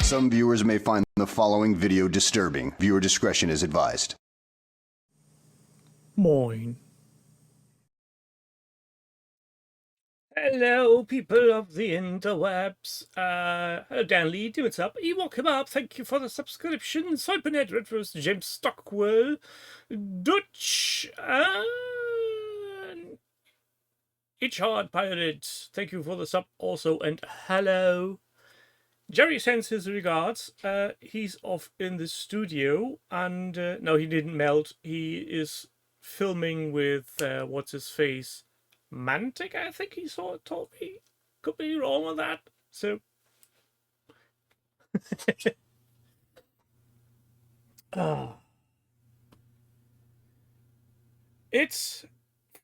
Some viewers may find the following video disturbing. Viewer discretion is advised. Moin. Hello, people of the interwebs. Hello, Dan Lee, what's up? Ewok come up, thank you for the subscription. Soipanet, Redfirst, James Stockwell, Dutch, Itch Hard Pirate, thank you for the sub also, and hello. Gerry sends his regards. He's off in the studio, and no, he didn't melt. He is filming with what's his face, Mantic, I think he told me. Could be wrong on that. So it's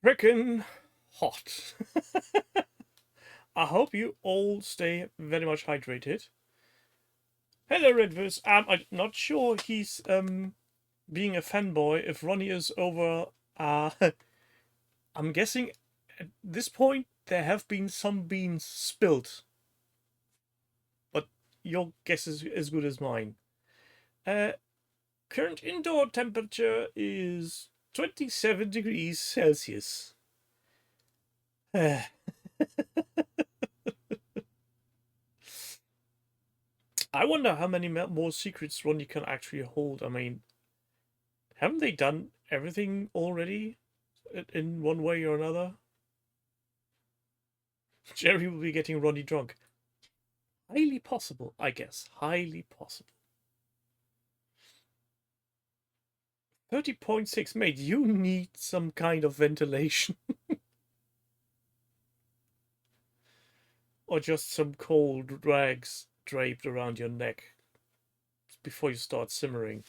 frickin' hot. I hope you all stay very much hydrated. Hello, Redverse. I'm not sure he's being a fanboy if Ronnie is over. I'm guessing at this point there have been some beans spilled. But your guess is as good as mine. Current indoor temperature is 27 degrees Celsius. I wonder how many more secrets Ronnie can actually hold. I mean, haven't they done everything already in one way or another? Gerry will be getting Ronnie drunk. Highly possible, I guess. Highly possible. 30.6, mate, you need some kind of ventilation. Or just some cold rags draped around your neck before you start simmering.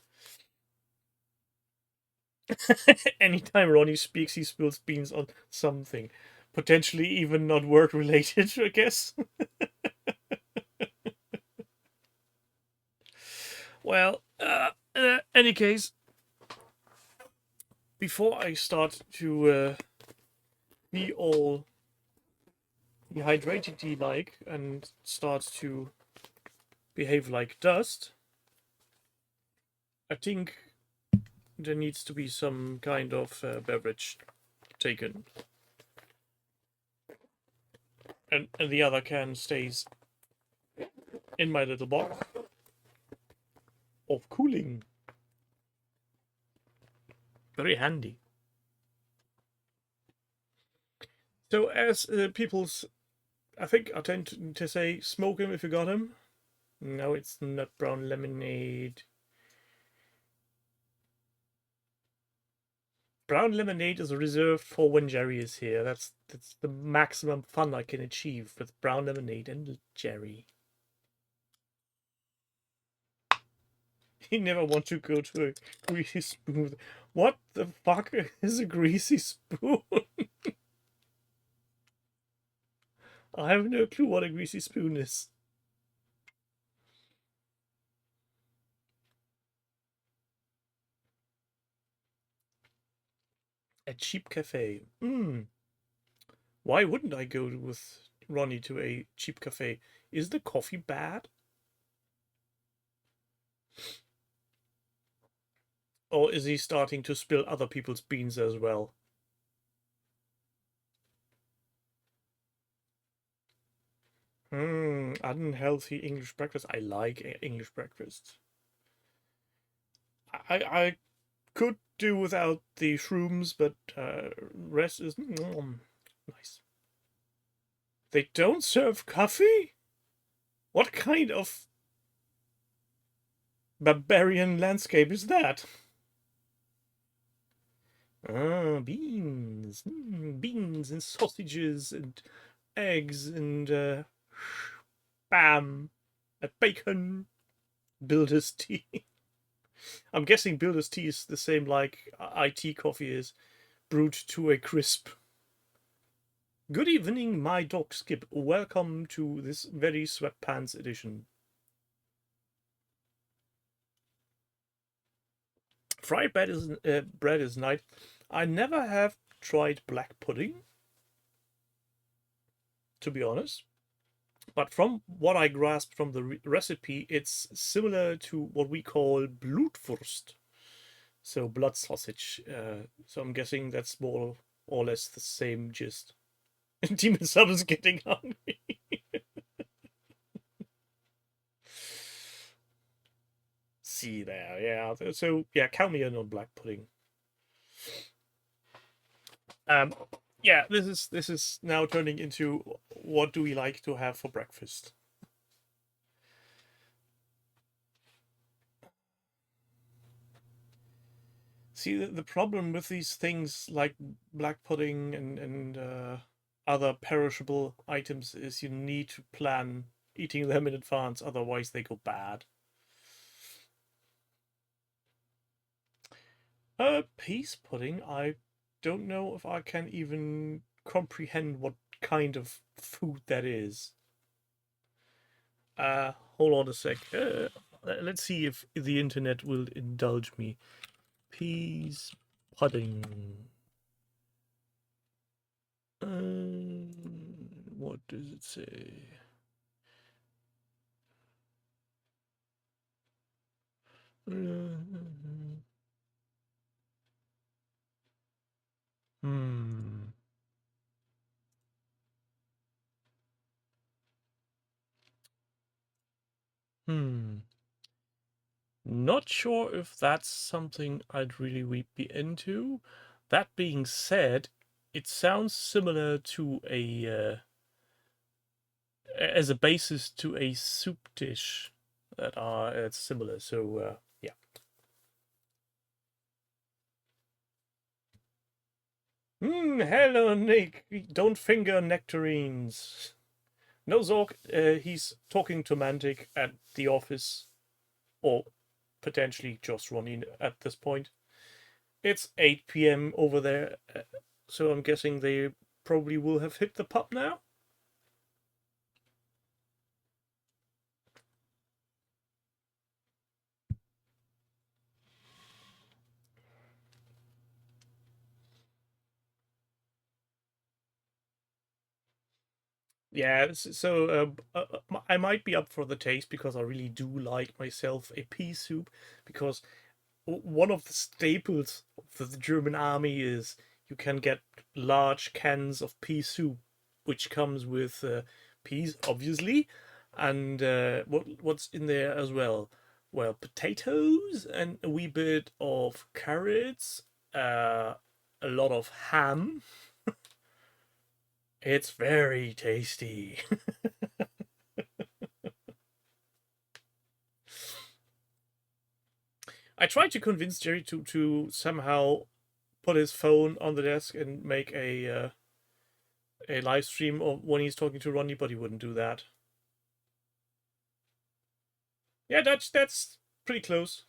Anytime Ronnie speaks, he spills beans on something. Potentially even not work related, I guess. Well, any case, before I start to be all dehydrated like and start to behave like dust, I think there needs to be some kind of beverage taken. And the other can stays in my little box of cooling. Very handy. So as people's, I think I tend to say, smoke him if you got him. No, it's not brown lemonade. Brown lemonade is reserved for when Gerry is here. That's the maximum fun I can achieve with brown lemonade and Gerry. He never wants to go to a greasy spoon. What the fuck is a greasy spoon? I have no clue what a greasy spoon is. A cheap cafe. Why wouldn't I go with Ronnie to a cheap cafe? Is the coffee bad? Or is he starting to spill other people's beans as well? Unhealthy English breakfast. I like English breakfast. I could do without the shrooms, but rest is nice. They don't serve coffee? What kind of barbarian landscape is that? Ah, beans. Beans and sausages and eggs and spam and bacon. Builder's tea. I'm guessing Builder's tea is the same like IT coffee is, brewed to a crisp. Good evening, my dog Skip. Welcome to this very sweatpants edition. Fried bread is nice. I never have tried black pudding, to be honest. But from what I grasped from the recipe, it's similar to what we call Blutwurst. So blood sausage. So I'm guessing that's more or less the same gist. Demon Sub is getting hungry. See there, yeah. So yeah, count me in on black pudding. Yeah, this is now turning into what do we like to have for breakfast. See, the problem with these things like black pudding and other perishable items is you need to plan eating them in advance, otherwise they go bad. Peas pudding, I don't know if I can even comprehend what kind of food that is. Hold on a sec. Let's see if the internet will indulge me. Peas pudding. What does it say? Not sure if that's something I'd really be into. That being said, it sounds similar to a as a basis to a soup dish that are similar. So yeah. Hello, Nick. Don't finger nectarines. No, Zork. He's talking to Mantic at the office, or potentially just Ronnie at this point. It's 8 p.m. over there, so I'm guessing they probably will have hit the pub now. Yeah, so I might be up for the taste because I really do like myself a pea soup because one of the staples of the German army is you can get large cans of pea soup, which comes with peas, obviously, and what's in there as well? Well, potatoes and a wee bit of carrots, a lot of ham. It's very tasty. I tried to convince Jerry to somehow put his phone on the desk and make a live stream of when he's talking to Ronnie, but he wouldn't do that. Yeah, that's pretty close.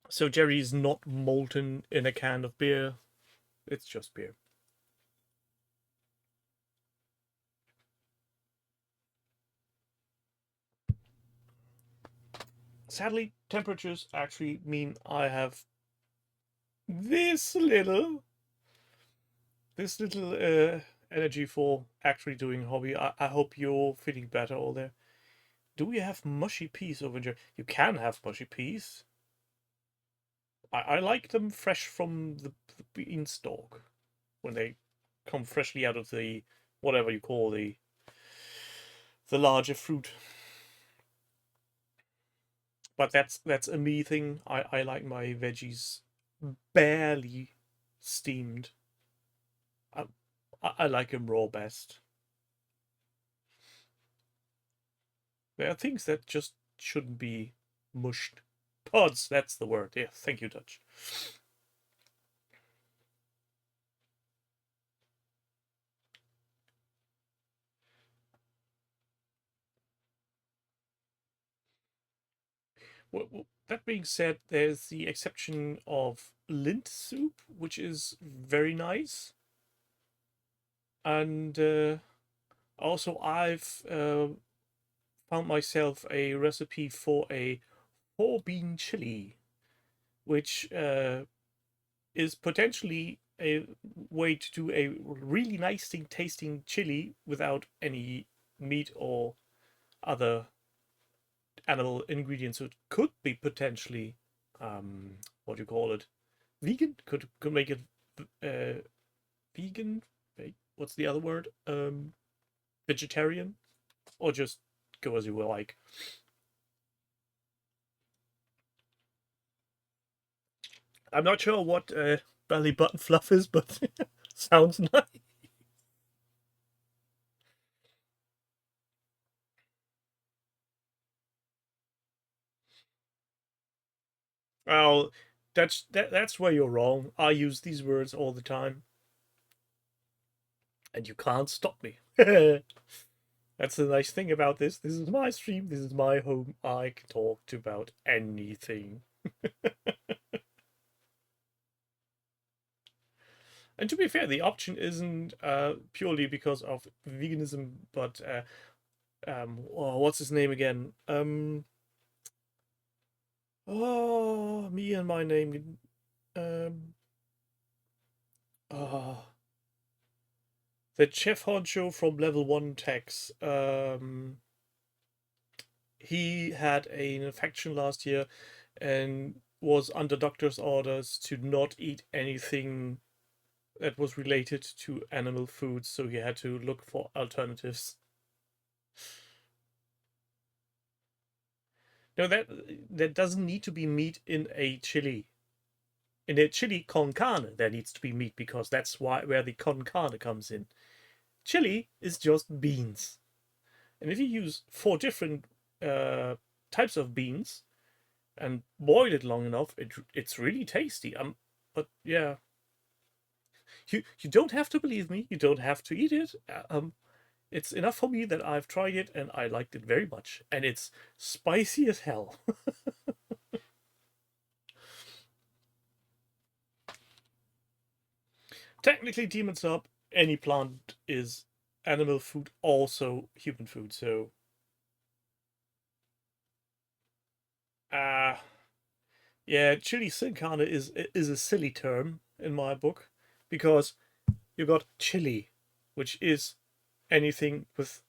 So Jerry's not molten in a can of beer. It's just beer. Sadly, temperatures actually mean I have this little this little energy for actually doing hobby. I hope you're feeling better all there. Do we have mushy peas over there? You can have mushy peas. I like them fresh from the beanstalk when they come freshly out of the whatever you call the larger fruit. But that's a me thing. I like my veggies barely steamed. I, I like them raw best. There are things that just shouldn't be mushed. Pods, that's the word. Yeah, thank you, Dutch. Well, that being said, there's the exception of lint soup, which is very nice. And also, I've found myself a recipe for a four bean chili, which is potentially a way to do a really nice thing tasting chili without any meat or other animal ingredients. So it could be potentially, what do you call it? Vegan? Could make it vegan? Wait, what's the other word? Vegetarian? Or just go as you will like. I'm not sure what belly button fluff is, but sounds nice. Well, that's where you're wrong. I use these words all the time, and you can't stop me. That's the nice thing about this. This is my stream. This is my home. I can talk about anything. And to be fair, the option isn't purely because of veganism, but oh, what's his name again? Oh, me and my name. Um, oh, the chef honcho from level one Tex. He had an infection last year and was under doctor's orders to not eat anything that was related to animal foods, so he had to look for alternatives. No, that doesn't need to be meat in a chili. In a chili con carne, there needs to be meat because that's where the con carne comes in. Chili is just beans, and if you use four different uh, types of beans and boil it long enough, it's really tasty. But yeah, you don't have to believe me. You don't have to eat it. It's enough for me that I've tried it and I liked it very much, and it's spicy as hell. Technically, demons up. Any plant is animal food, also human food. So, uh Yeah, chili sin carne is a silly term in my book because you got chili, which is anything with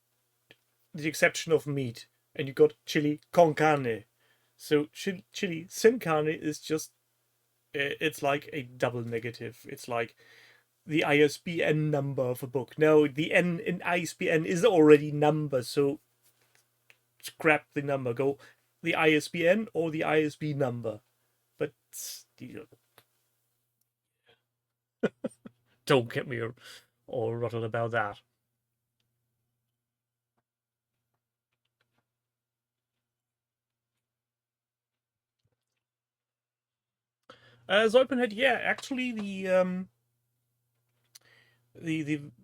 the exception of meat, and you got chili con carne. So chili sin carne is just it's like a double negative. It's like the ISBN number of a book. No, the N in ISBN is already number, so scrap the number. Go the ISBN or the ISB number. But don't get me all rattled about that. Zoipenhead, yeah, actually the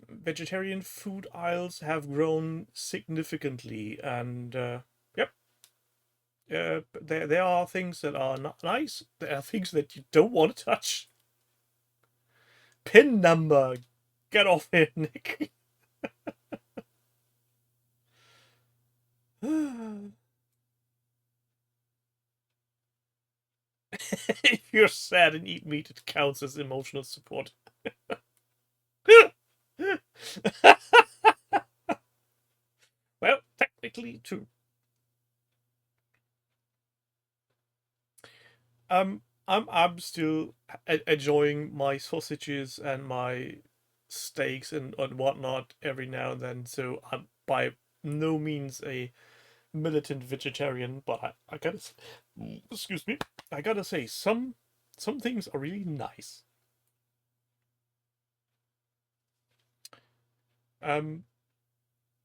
vegetarian food aisles have grown significantly, and yep, there are things that are not nice. There are things that you don't want to touch. Pin number, get off here, Nick. If you're sad and eat meat, it counts as emotional support. Well, technically true. I'm still enjoying my sausages and my steaks and whatnot every now and then. So I'm by no means a militant vegetarian, but I gotta excuse me, I gotta say some things are really nice. Um,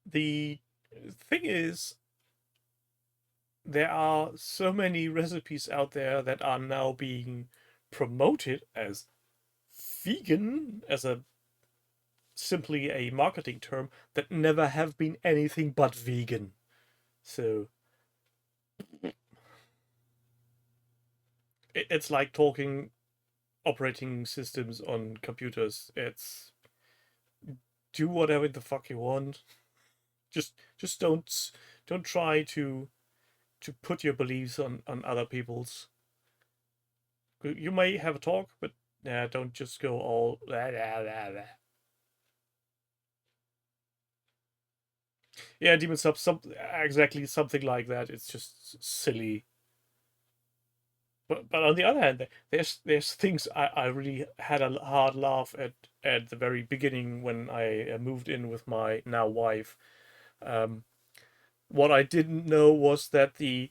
the thing is, there are so many recipes out there that are now being promoted as vegan, as a simply a marketing term, that never have been anything but vegan. So it's like talking operating systems on computers. It's do whatever the fuck you want. Just don't try to put your beliefs on other people's. You may have a talk, but yeah, don't just go all blah, blah, blah, blah. Yeah, demon sub some exactly something like that. It's just silly. But on the other hand, there's things I really had a hard laugh at the very beginning when I moved in with my now wife. Um, what I didn't know was that the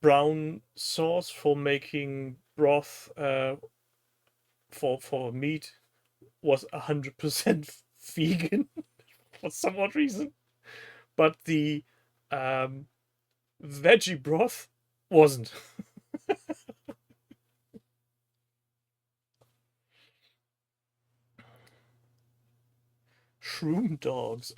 brown sauce for making broth for meat was 100% vegan for some odd reason, but the um, veggie broth wasn't. Shroom dogs.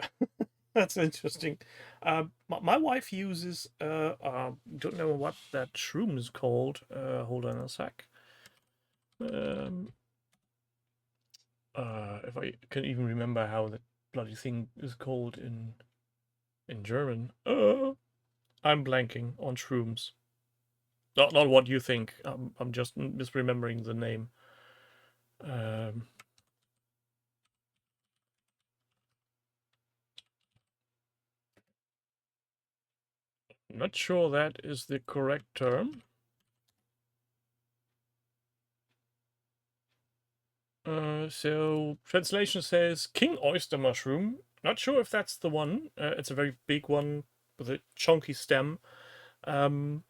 That's interesting. My wife uses don't know what that shroom is called. Hold on a sec. Um, if I can even remember how that bloody thing is called in German. I'm blanking on shrooms. Not what you think. I'm just misremembering the name. Um, not sure that is the correct term. So translation says king oyster mushroom. Not sure if that's the one. It's a very big one with a chunky stem. Um,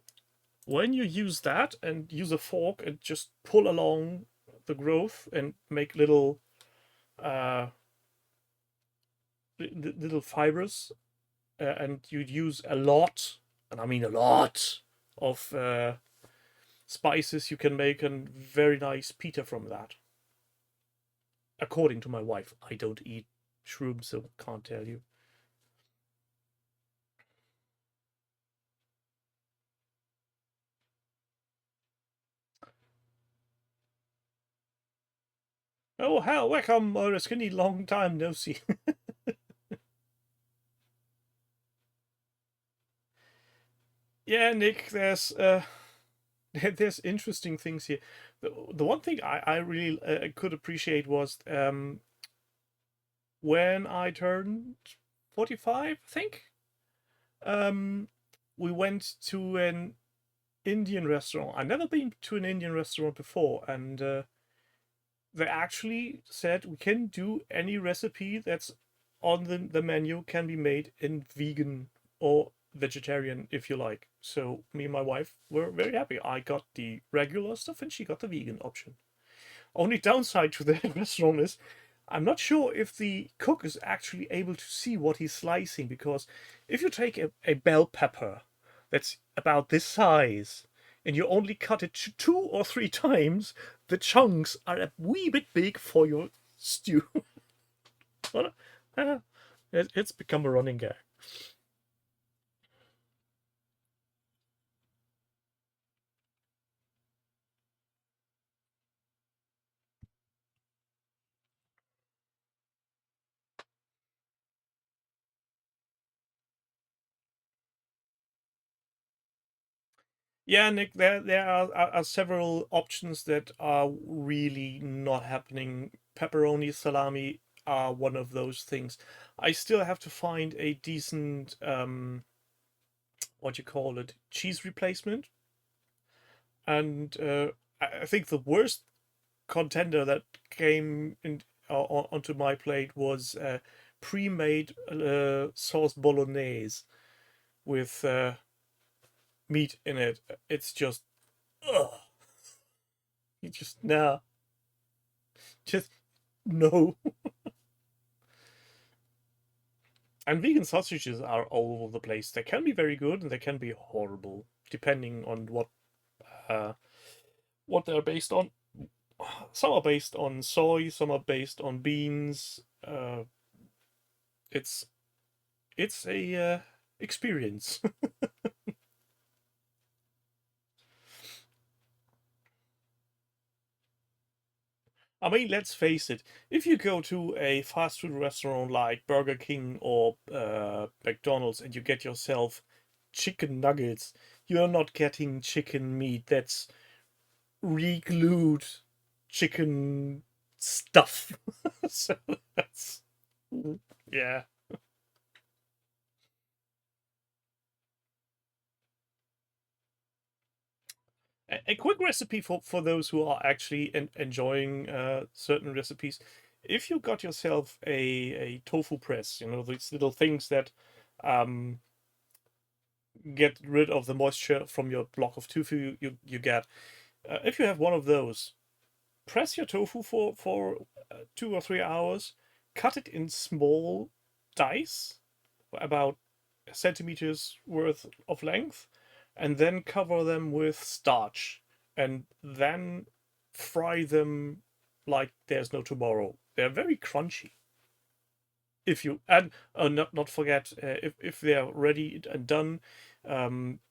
when you use that and use a fork and just pull along the growth and make uh, little fibers, and you'd use a lot, and I mean a lot, of spices, you can make a very nice pita from that. According to my wife, I don't eat shrooms, so can't tell you. Oh, hell, welcome, or a skinny long time no see. Yeah, Nick, there's there's interesting things here. The one thing I really could appreciate was when I turned 45, I think. Um, we went to an Indian restaurant. I've never been to an Indian restaurant before, and they actually said we can do any recipe that's on the menu can be made in vegan or vegetarian if you like. So me and my wife were very happy. I got the regular stuff and she got the vegan option. Only downside to the restaurant is I'm not sure if the cook is actually able to see what he's slicing, because if you take a bell pepper that's about this size and you only cut it 2 or 3 times, the chunks are a wee bit big for your stew. It's become a running gag. Yeah, Nick, there are several options that are really not happening. Pepperoni, salami are one of those things. I still have to find a decent what you call it, cheese replacement. And I think the worst contender that came in onto my plate was pre-made sauce bolognese with meat in it. It's just, ugh, you just nah, just no. And vegan sausages are all over the place. They can be very good and they can be horrible, depending on uh, what they're based on. Some are based on soy, some are based on beans. It's it's a experience. I mean, let's face it. If you go to a fast food restaurant like Burger King or McDonald's and you get yourself chicken nuggets, you're not getting chicken meat. That's re-glued chicken stuff. So that's yeah. A quick recipe for those who are actually enjoying certain recipes. If you got yourself a tofu press, you know, these little things that um, get rid of the moisture from your block of tofu you get. If you have one of those, press your tofu for 2 or 3 hours, cut it in small dice, about centimeters worth of length, and then cover them with starch, and then fry them like there's no tomorrow. They're very crunchy. If you and not forget, if they're ready and done,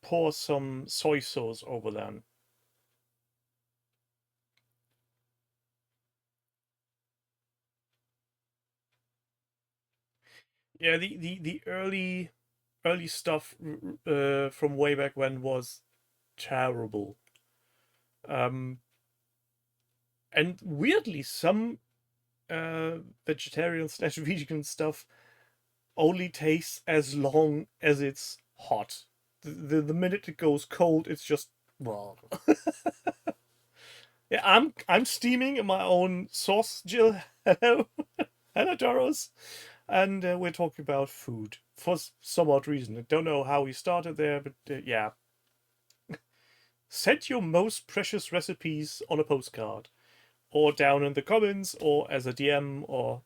pour some soy sauce over them. Yeah, the early stuff from way back when was terrible. Um, and weirdly, some vegetarian slash vegan stuff only tastes as long as it's hot. The minute it goes cold, it's just well. Yeah, I'm steaming in my own sauce, Jill. Hello, hello, Doros, and we're talking about food for some odd reason. I don't know how we started there, but yeah. Send your most precious recipes on a postcard, or down in the comments, or as a DM, or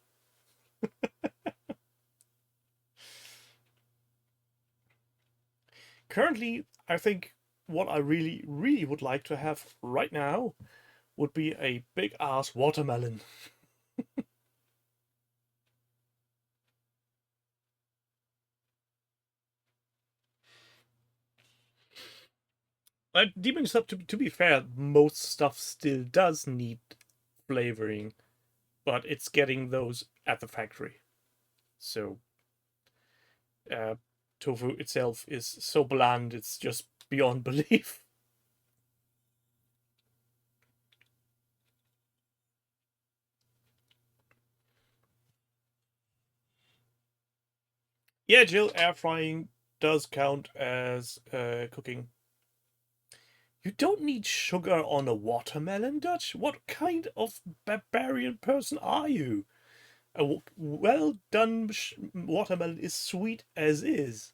currently, I think what I really, really would like to have right now would be a big ass watermelon. Demon stuff, to be fair, most stuff still does need flavoring, but it's getting those at the factory. So, uh, tofu itself is so bland, it's just beyond belief. Yeah, Jill, air frying does count as cooking. You don't need sugar on a watermelon, Dutch. What kind of barbarian person are you? A well done watermelon is sweet as is.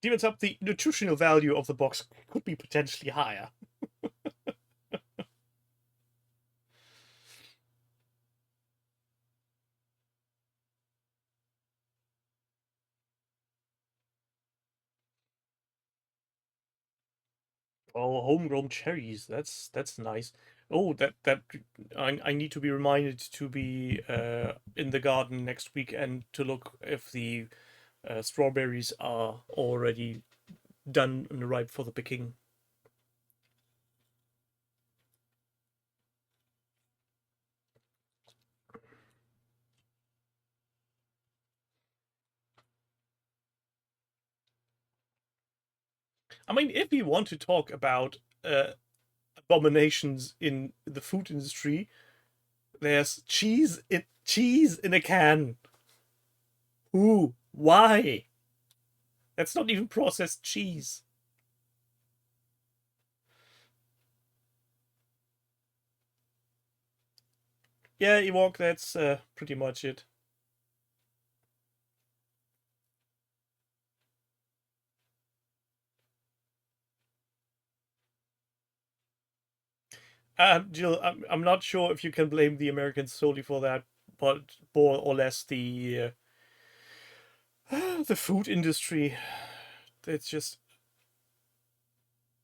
Evens up the nutritional value of the box could be potentially higher. Oh, homegrown cherries. That's nice. Oh, that I need to be reminded to be in the garden next week and to look if the strawberries are already done and ripe for the picking. I mean, if we want to talk about abominations in the food industry, there's cheese in a can. Who? Why? That's not even processed cheese. Yeah, Ewok, that's pretty much it. Jill, I'm not sure if you can blame the Americans solely for that, but more or less the food industry. It's just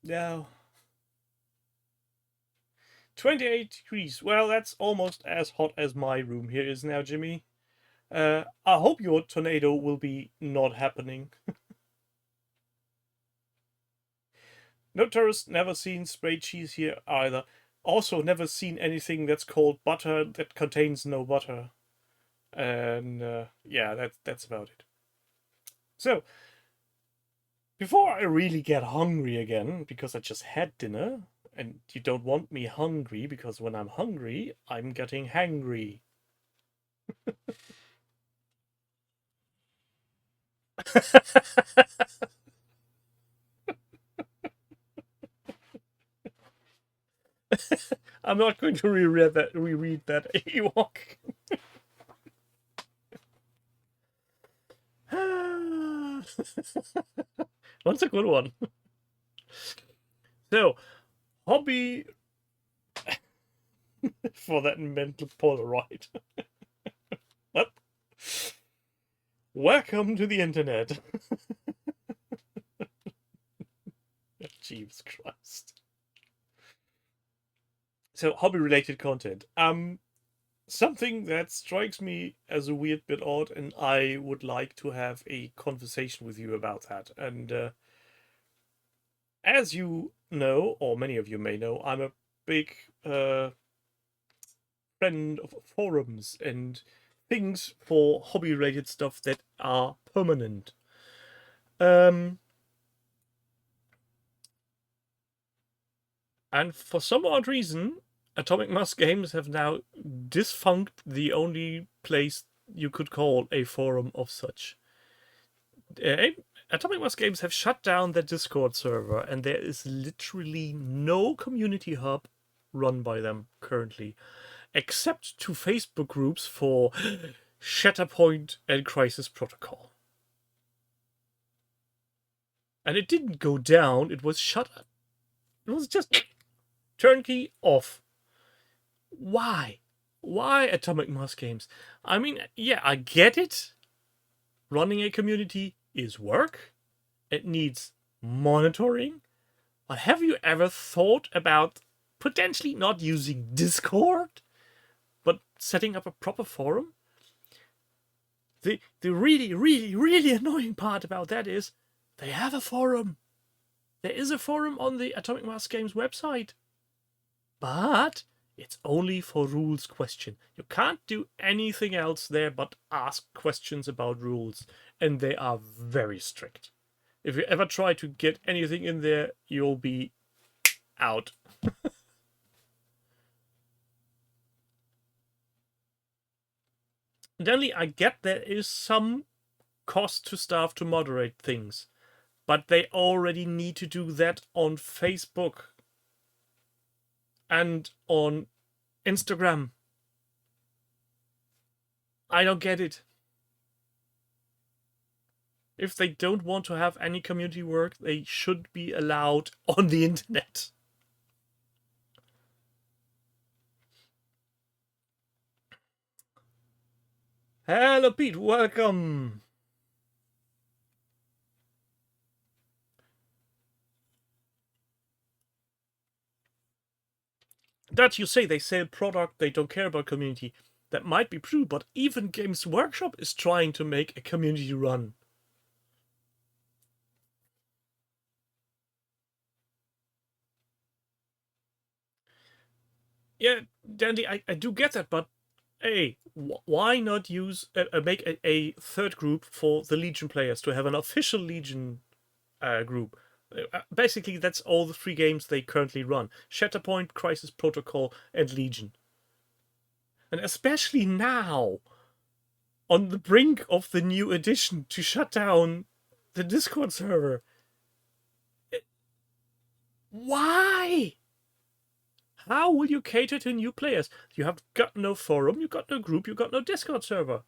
no. 28 degrees. Well, that's almost as hot as my room here is now, Jimmy. I hope your tornado will be not happening. No tourist, never seen sprayed cheese here either. Also, never seen anything that's called butter that contains no butter. And yeah, that's about it. So, before I really get hungry again, because I just had dinner, and you don't want me hungry, because when I'm hungry, I'm getting hangry. I'm not going to reread that Ewok. That's a good one. So, hobby for that mental Polaroid. What? Welcome to the internet. Jesus Christ. So, hobby related content. Something that strikes me as a weird bit odd, and I would like to have a conversation with you about that. And as you know, or many of you may know, I'm a big friend of forums and things for hobby related stuff that are permanent. And for some odd reason, Atomic Mass Games have now defunct the only place you could call a forum of such. Atomic Mass Games have shut down their Discord server, and there is literally no community hub run by them currently, except two Facebook groups for Shatterpoint and Crisis Protocol. And it didn't go down, it was shut up. It was just turnkey off. Why? Why Atomic Mass Games? I mean, yeah, I get it. Running a community is work. It needs monitoring. But have you ever thought about potentially not using Discord, but setting up a proper forum? The really, really, really annoying part about that is they have a forum. There is a forum on the Atomic Mass Games website. But it's only for rules question. You can't do anything else there but ask questions about rules. And they are very strict. If you ever try to get anything in there, you'll be out. Denley, I get there is some cost to staff to moderate things, but they already need to do that on Facebook and on Instagram. I don't get it. If they don't want to have any community work, they should be allowed on the internet. Hello, Pete. Welcome. That you say they sell product, they don't care about community. That might be true, but even Games Workshop is trying to make a community run. Yeah, Dandy, I do get that, but hey, why not use make a third group for the Legion players to have an official Legion group? Basically, that's all the 3 games they currently run: Shatterpoint, Crisis Protocol, and Legion. And especially now, on the brink of the new edition to shut down the Discord server. Why? How will you cater to new players? You have got no forum, you got no group, you got no Discord server.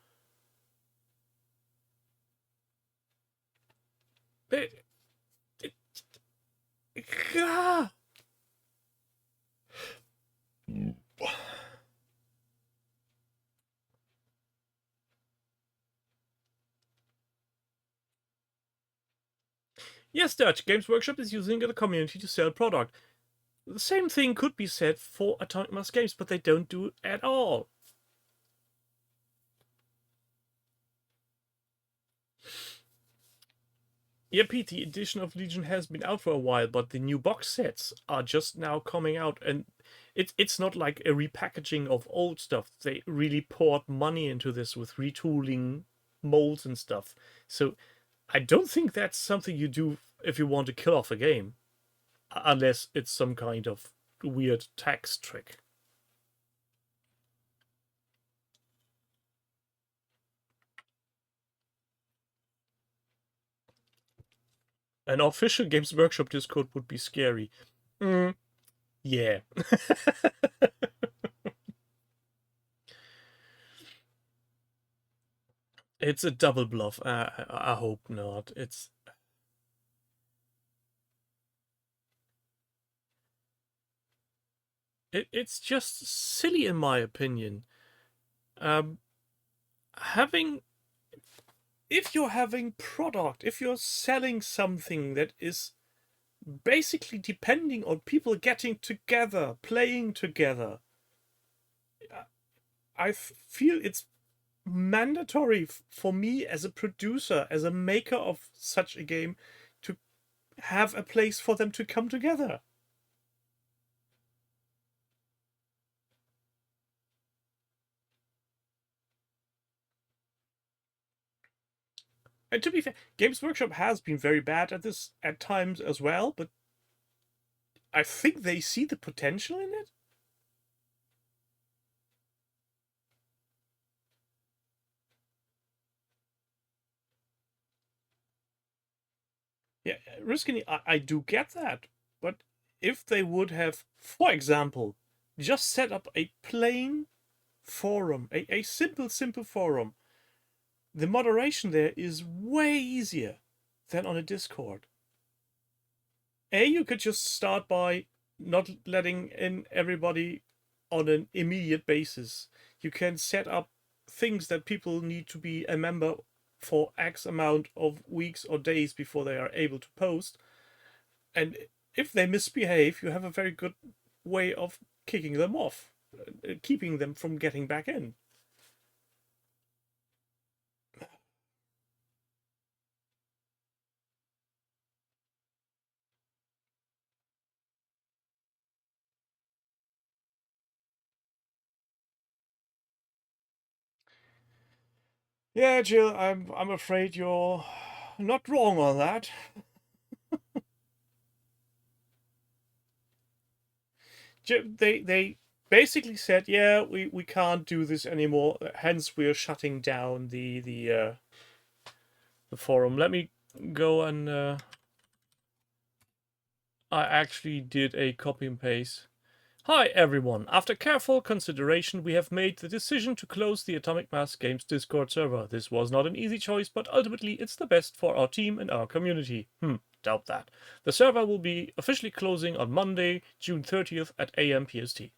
Yes, Dutch, Games Workshop is using the community to sell product. The same thing could be said for Atomic Mass Games, but they don't do it at all. Yeah, Pete, the edition of Legion has been out for a while, but the new box sets are just now coming out, and it's not like a repackaging of old stuff. They really poured money into this with retooling molds and stuff. So I don't think that's something you do if you want to kill off a game, unless it's some kind of weird tax trick. An official Games Workshop Discord would be scary. Yeah. It's a double bluff. I hope not. It's just silly in my opinion. If you're having product, if you're selling something that is basically depending on people getting together, playing together, I feel it's mandatory for me as a producer, as a maker of such a game, to have a place for them to come together. And to be fair, Games Workshop has been very bad at this at times as well, but I think they see the potential in it. Yeah, Riskin, I do get that, but if they would have, for example, just set up a plain forum, a simple forum, the moderation there is way easier than on a Discord. You could just start by not letting in everybody on an immediate basis. You can set up things that people need to be a member for X amount of weeks or days before they are able to post. And if they misbehave, you have a very good way of kicking them off, keeping them from getting back in. Yeah, Jill, I'm afraid you're not wrong on that. They basically said, yeah, we can't do this anymore. Hence, we're shutting down the forum. Let me go and I actually did a copy and paste. Hi everyone. After careful consideration, we have made the decision to close the Atomic Mass Games Discord server. This was not an easy choice, but ultimately it's the best for our team and our community. Doubt that. The server will be officially closing on Monday, June 30th at AM PST.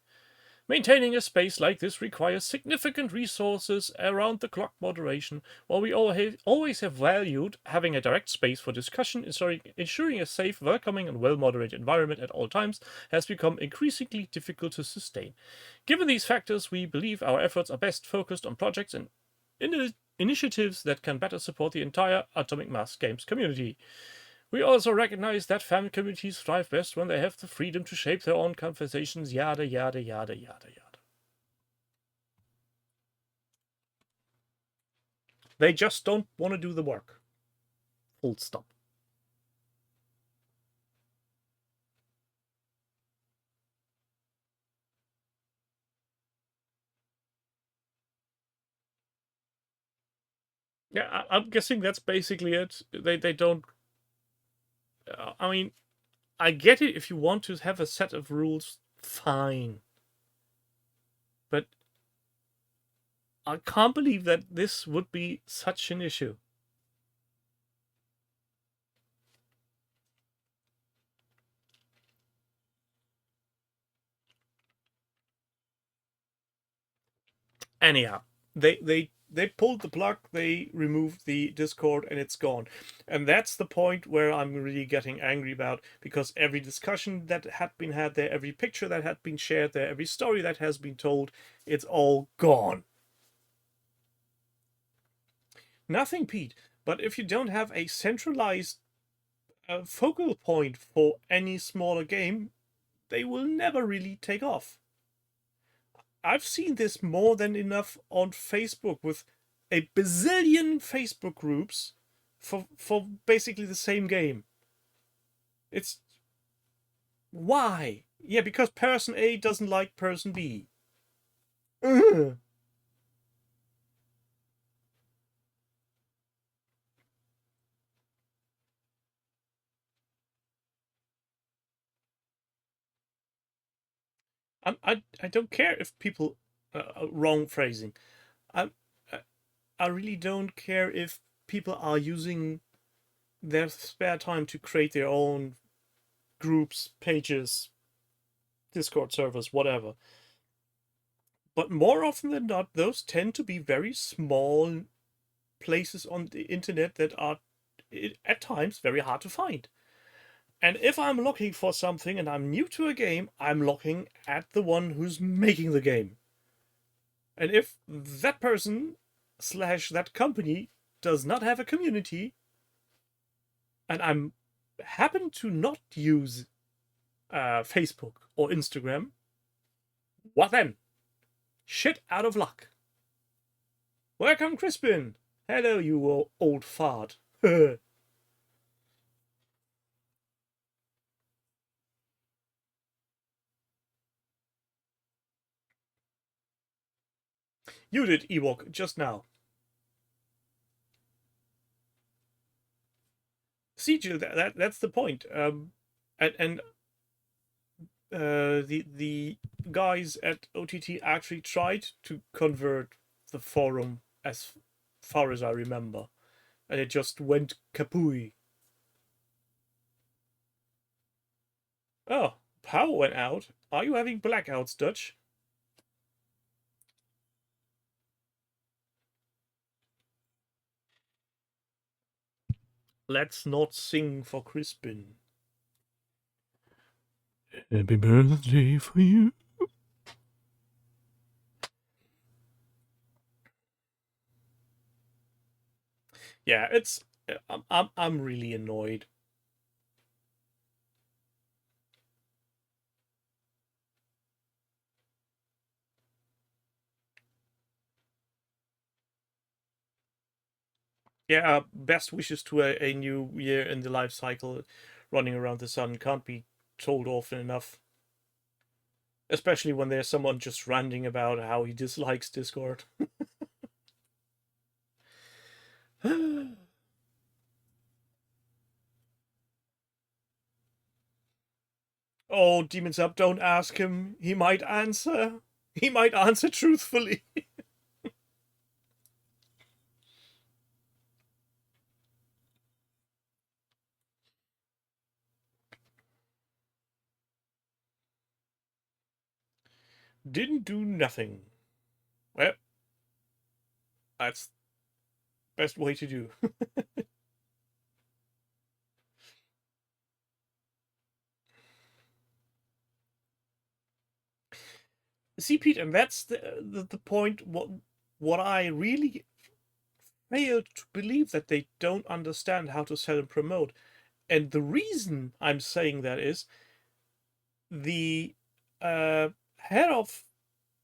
Maintaining a space like this requires significant resources around the clock moderation. While we always have valued having a direct space for discussion, ensuring a safe, welcoming, and well-moderated environment at all times has become increasingly difficult to sustain. Given these factors, we believe our efforts are best focused on projects and initiatives that can better support the entire Atomic Mass Games community. We also recognize that fan communities thrive best when they have the freedom to shape their own conversations, yada, yada, yada, yada, yada. They just don't want to do the work. Full stop. Yeah, I'm guessing that's basically it. They don't... I mean, I get it if you want to have a set of rules, fine. But I can't believe that this would be such an issue. Anyhow, they pulled the plug, they removed the Discord, and it's gone. And that's the point where I'm really getting angry about, because every discussion that had been had there, every picture that had been shared there, every story that has been told, it's all gone. Nothing, Pete, but if you don't have a centralized focal point for any smaller game, they will never really take off. I've seen this more than enough on Facebook with a bazillion Facebook groups for basically the same game. It's why? Yeah, because person A doesn't like person B. Ugh. I don't care if people wrong phrasing. I I really don't care if people are using their spare time to create their own groups, pages, Discord servers, whatever. But more often than not, those tend to be very small places on the internet that are at times very hard to find. And if I'm looking for something and I'm new to a game, I'm looking at the one who's making the game. And if that person slash that company does not have a community, and I'm happen to not use Facebook or Instagram, what then? Shit out of luck. Welcome, Crispin. Hello, you old fart. You did, Ewok, just now. See, Jill, that's the point. And the guys at OTT actually tried to convert the forum as far as I remember, and it just went kapooey. Oh, power went out. Are you having blackouts, Dutch? Let's not sing for Crispin. Happy birthday for you. Yeah, it's I'm really annoyed. Yeah, best wishes to a new year in the life cycle. Running around the sun can't be told often enough. Especially when there's someone just ranting about how he dislikes Discord. Oh, Demons Up, don't ask him. He might answer. He might answer truthfully. Didn't do nothing. Well, that's best way to do. See, Pete, and that's the point. What I really fail to believe that they don't understand how to sell and promote. And the reason I'm saying that is the head of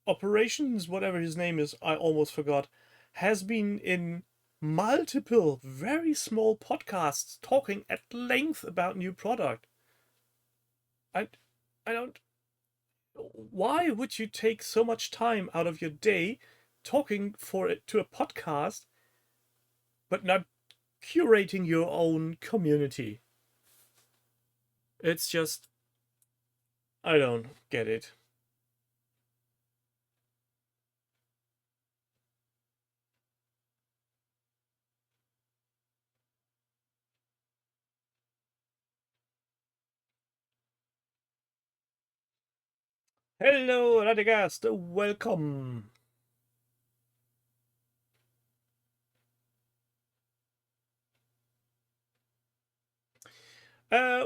operations, whatever his name is, I almost forgot, has been in multiple very small podcasts talking at length about new product. I I don't, why would you take so much time out of your day talking for it to a podcast but not curating your own community? It's just, I don't get it. Hello, Radagast, welcome.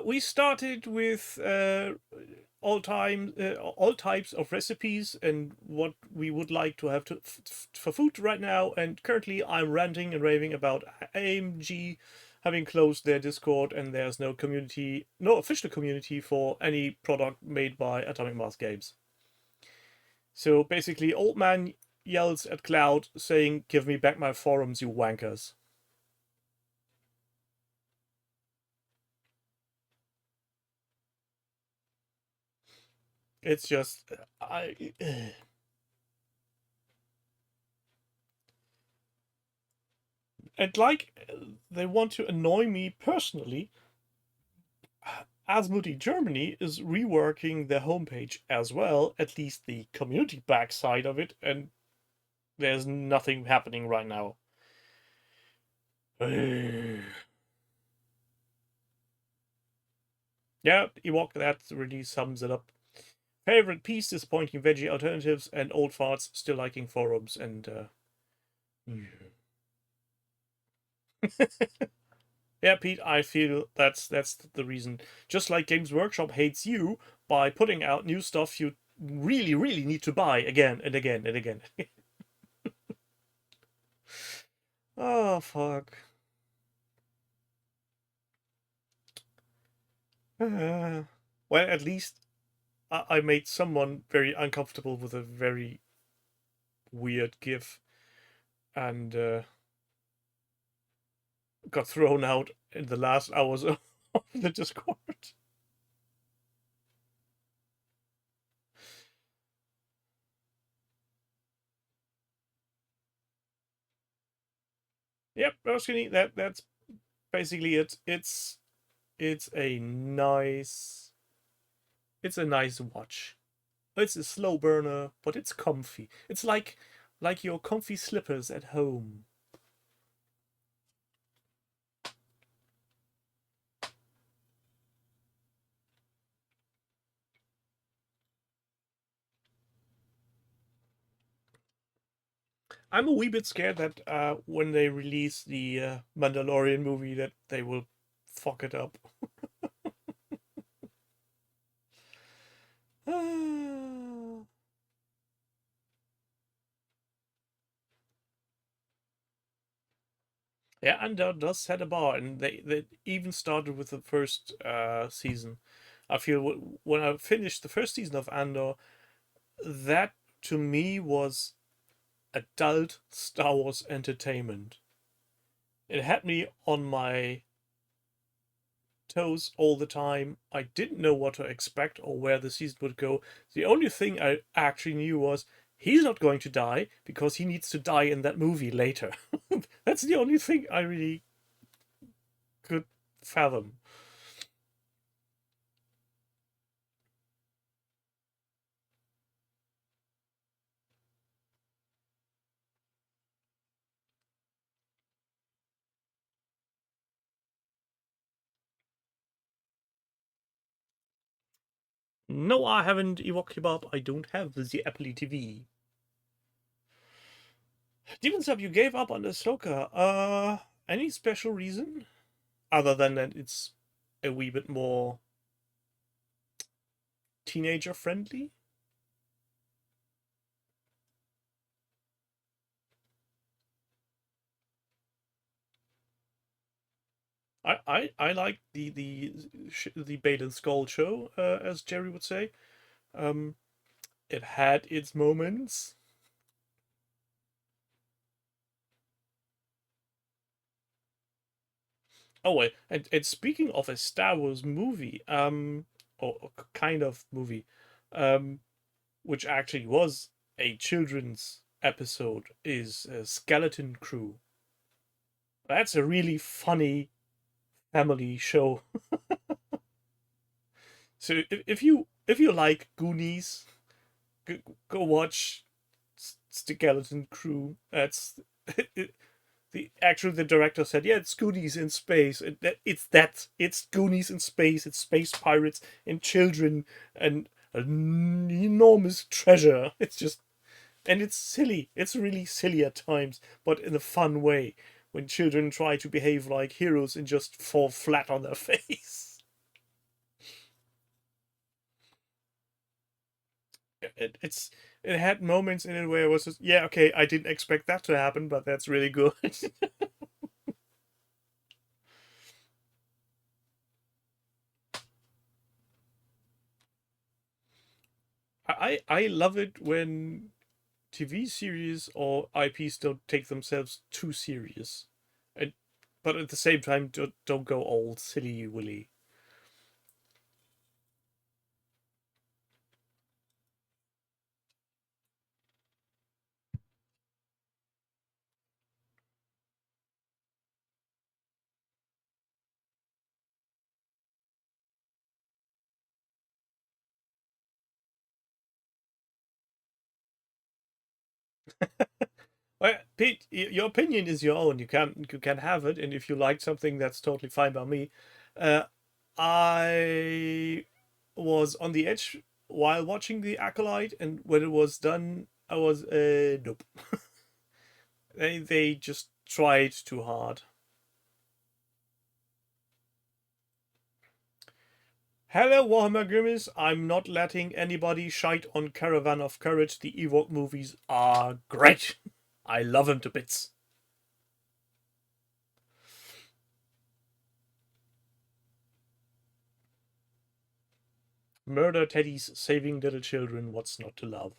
We started with all types of recipes and what we would like to have for food right now. And currently, I'm ranting and raving about AMG having closed their Discord, and there's no community, no official community for any product made by Atomic Mass Games. So basically, old man yells at Cloud, saying, "Give me back my forums, you wankers." It's just, I. And like they want to annoy me personally, Asmodee Germany is reworking their homepage as well, at least the community backside of it, and there's nothing happening right now. Yeah, Ewok, that really sums it up. Favorite piece, disappointing veggie alternatives, and old farts still liking forums, and yeah, Pete, I feel that's the reason. Just like Games Workshop hates you by putting out new stuff you really need to buy again and again and again. Oh fuck. Well, at least I made someone very uncomfortable with a very weird GIF, and got thrown out in the last hours of the Discord. Yep, Roskin, that's basically it. It's a nice watch. It's a slow burner, but it's comfy. It's like your comfy slippers at home. I'm a wee bit scared that when they release the Mandalorian movie, that they will fuck it up. Yeah, Andor does set a bar, and they even started with the first season. I feel when I finished the first season of Andor, that to me was adult Star Wars entertainment. It had me on my toes all the time. I didn't know what to expect or where the season would go. The only thing I actually knew was he's not going to die because he needs to die in that movie later. That's the only thing I really could fathom. No, I haven't Ewok Kebab. I don't have the Apple TV. Demon Sub, you gave up on Ahsoka. Any special reason? Other than that it's a wee bit more teenager friendly? I like the Bait and Skull show, as Gerry would say. Um, it had its moments. Oh wait, and speaking of a Star Wars movie, or kind of movie, um, which actually was a children's episode, is Skeleton Crew. That's a really funny family show. So if you like Goonies, go watch Skeleton Crew. That's the director said, yeah, it's Goonies in space. It's Goonies in space. It's space pirates and children and an enormous treasure. It's just, and it's silly. It's really silly at times, but in a fun way. When children try to behave like heroes and just fall flat on their face. It had moments in it where it was just, yeah, okay, I didn't expect that to happen, but that's really good. I love it when TV series or IPs don't take themselves too serious, and but at the same time don't go all silly willy. Well, Pete, your opinion is your own. You can have it, and if you like something, that's totally fine by me. Uh, I was on the edge while watching the Acolyte, and when it was done, I was nope. They just tried too hard. Hello, Warhammer Grimace. I'm not letting anybody shite on Caravan of Courage. The Ewok movies are great. I love them to bits. Murder teddies saving little children. What's not to love?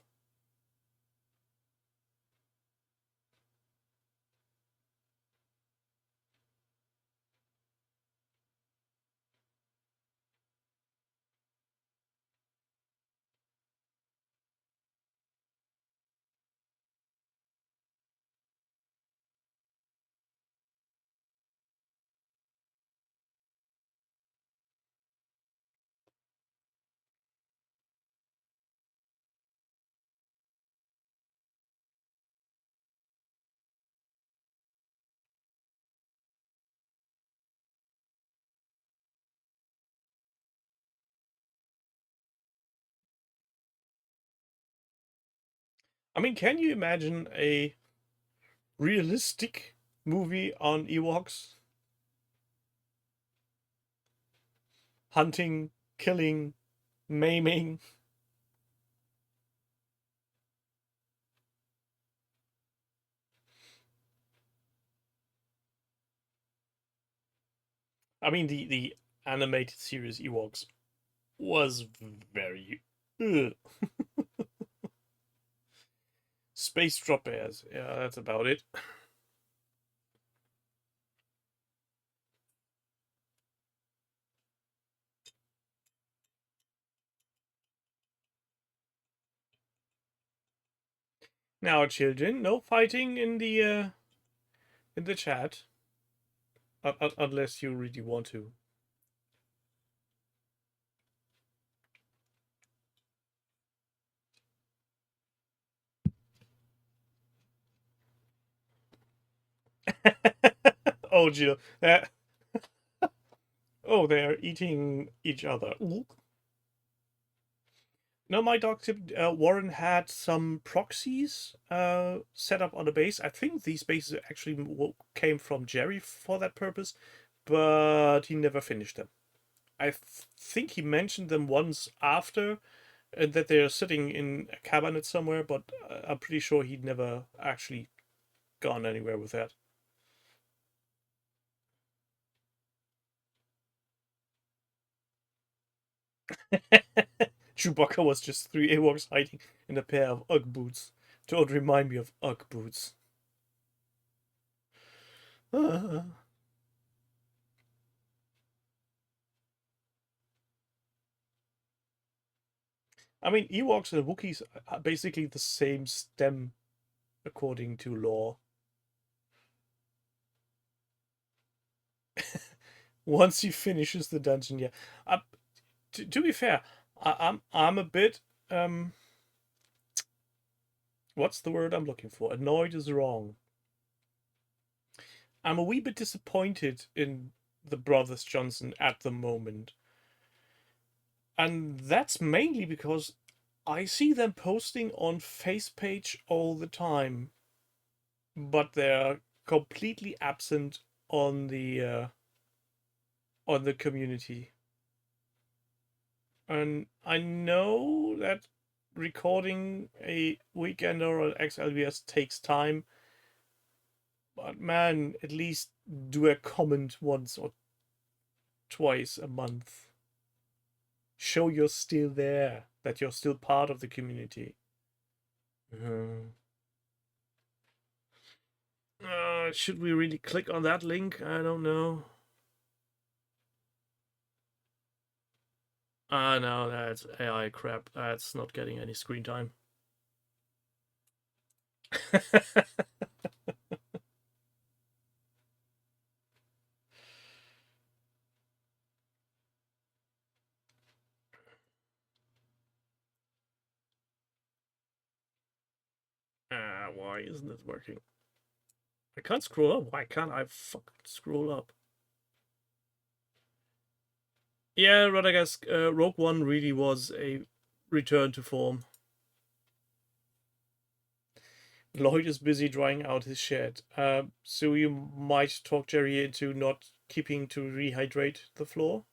I mean, can you imagine a realistic movie on Ewoks? Hunting, killing, maiming. I mean, the animated series Ewoks was very. Ugh. Space drop bears. Yeah, that's about it. Now, children, no fighting in the chat, unless you really want to. Oh, Jill. Oh, they're eating each other. Ooh. No, my dog tip, Warren had some proxies set up on the base. I think these bases actually came from Gerry for that purpose, but he never finished them. I think he mentioned them once after, that they're sitting in a cabinet somewhere, but I'm pretty sure he'd never actually gone anywhere with that. Chewbacca was just 3 Ewoks hiding in a pair of Ugg boots. Don't remind me of Ugg boots. I mean, Ewoks and Wookiees are basically the same stem, according to lore. Once he finishes the dungeon, yeah. To be fair, I'm a bit what's the word I'm looking for? Annoyed is wrong. I'm a wee bit disappointed in the Brothers Johnson at the moment. And that's mainly because I see them posting on FacePage all the time, but they're completely absent on the community. And I know that recording a weekender or XLVS takes time, but man, at least do a comment once or twice a month. Show you're still there, that you're still part of the community. Should we really click on that link? I don't know. No, that's AI crap. That's not getting any screen time. Why isn't it working? I can't scroll up. Why can't I fucking scroll up? Yeah, but I guess Rogue One really was a return to form. Lloyd is busy drying out his shed, so you might talk Gerry into not keeping to rehydrate the floor.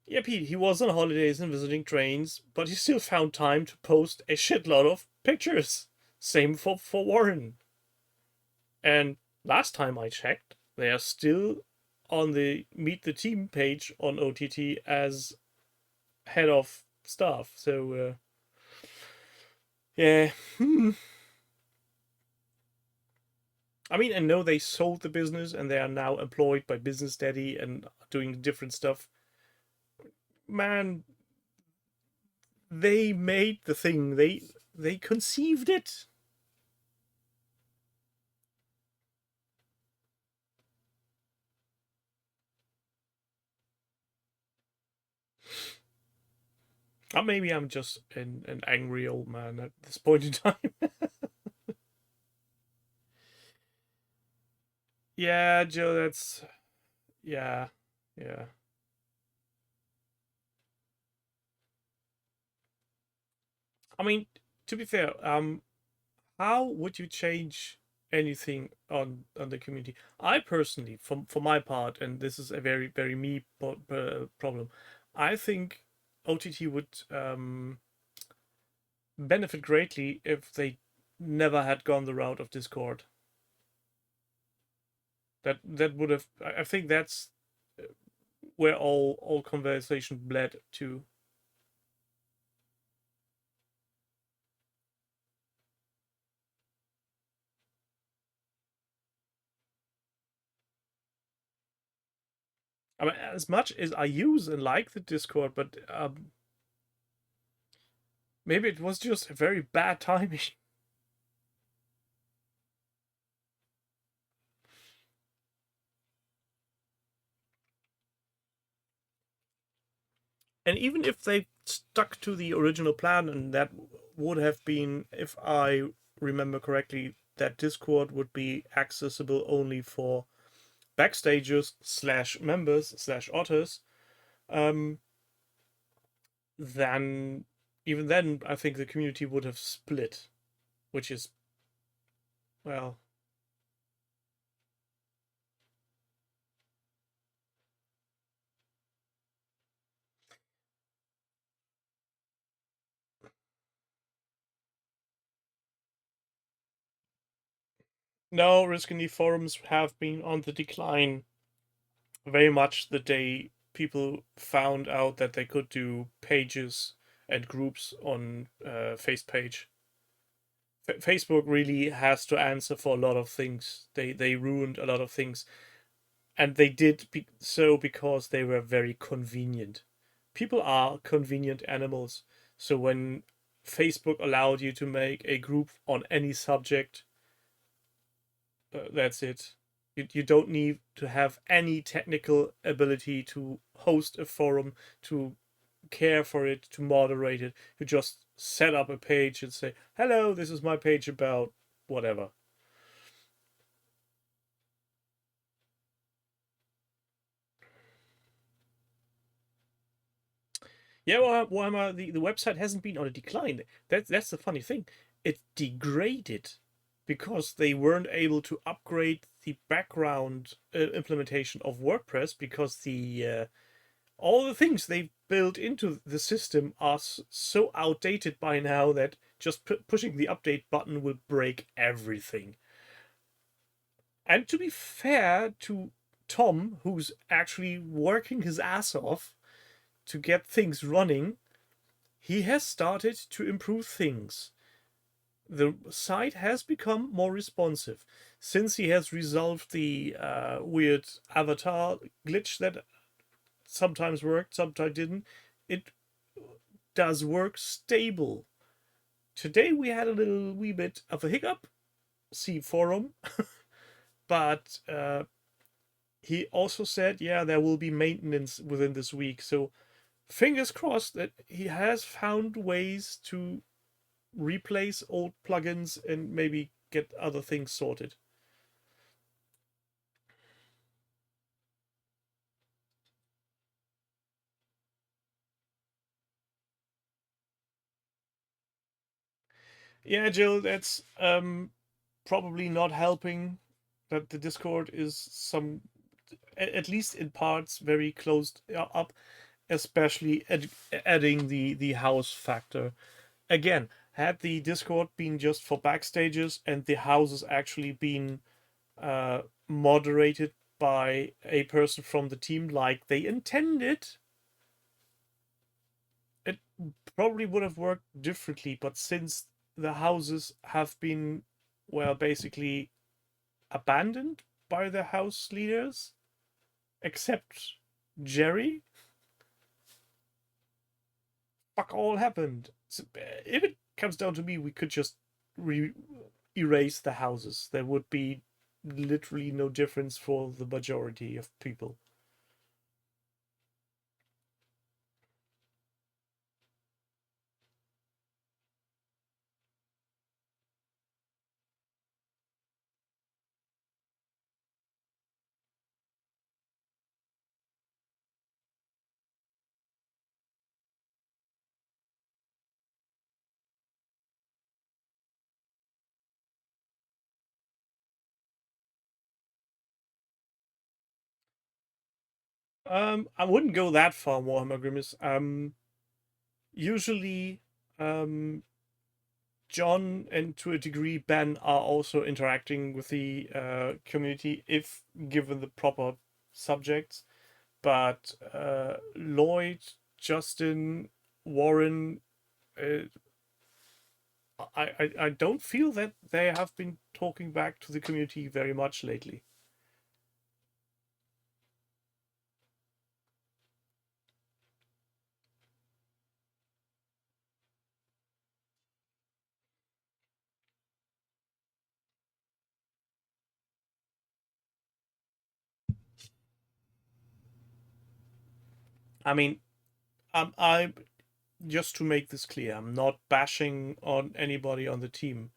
Yeah, Pete, he was on holidays and visiting trains, but he still found time to post a shitload of pictures. Same for Warren. And last time I checked, they are still on the Meet the Team page on OTT as head of staff. So, yeah. I mean, I know they sold the business and they are now employed by Business Daddy and doing different stuff. Man, they made the thing. They conceived it. Or maybe I'm just an angry old man at this point in time. Yeah, Joe, that's yeah, yeah. I mean, to be fair, how would you change anything on the community? I personally, for my part, and this is a very me problem, I think OTT would benefit greatly if they never had gone the route of Discord. That would have. I think that's where all conversation bled to. I mean, as much as I use and like the Discord, but Maybe it was just a very bad timing. And even if they stuck to the original plan, and that would have been, if I remember correctly, that Discord would be accessible only for backstagers slash members slash otters, um, then even then, I think the community would have split, which is, well, no, Risk and forums have been on the decline very much the day people found out that they could do pages and groups on face page. Facebook really has to answer for a lot of things. They ruined a lot of things, and they did so because they were very convenient. People are convenient animals. So when Facebook allowed you to make a group on any subject, that's it. You don't need to have any technical ability to host a forum, to care for it, to moderate it. You just set up a page and say, hello, this is my page about whatever. Yeah, well, Warhammer, the website hasn't been on a decline. That's the funny thing. It degraded because they weren't able to upgrade the background implementation of WordPress because the all the things they built into the system are so outdated by now that just pushing the update button will break everything. And to be fair to Tom, who's actually working his ass off to get things running, he has started to improve things. The site has become more responsive since he has resolved the weird avatar glitch that sometimes worked, sometimes didn't. It does work stable. Today we had a little wee bit of a hiccup, see forum, but he also said, yeah, there will be maintenance within this week. So fingers crossed that he has found ways to replace old plugins and maybe get other things sorted. Yeah, Jill, that's probably not helping that the Discord is at least in parts, very closed up, especially adding the house factor. Again, had the Discord been just for backstages and the houses actually been moderated by a person from the team like they intended, it probably would have worked differently. But since the houses have been, well, basically abandoned by the house leaders, except Gerry, fuck all happened. So, if it comes down to me, we could just erase the houses. There would be literally no difference for the majority of people. I wouldn't go that far, Warhammer Grimace. Usually, um, John and to a degree Ben are also interacting with the community if given the proper subjects. But Lloyd, Justin, Warren, uh, I don't feel that they have been talking back to the community very much lately. I mean, I just to make this clear, I'm not bashing on anybody on the team.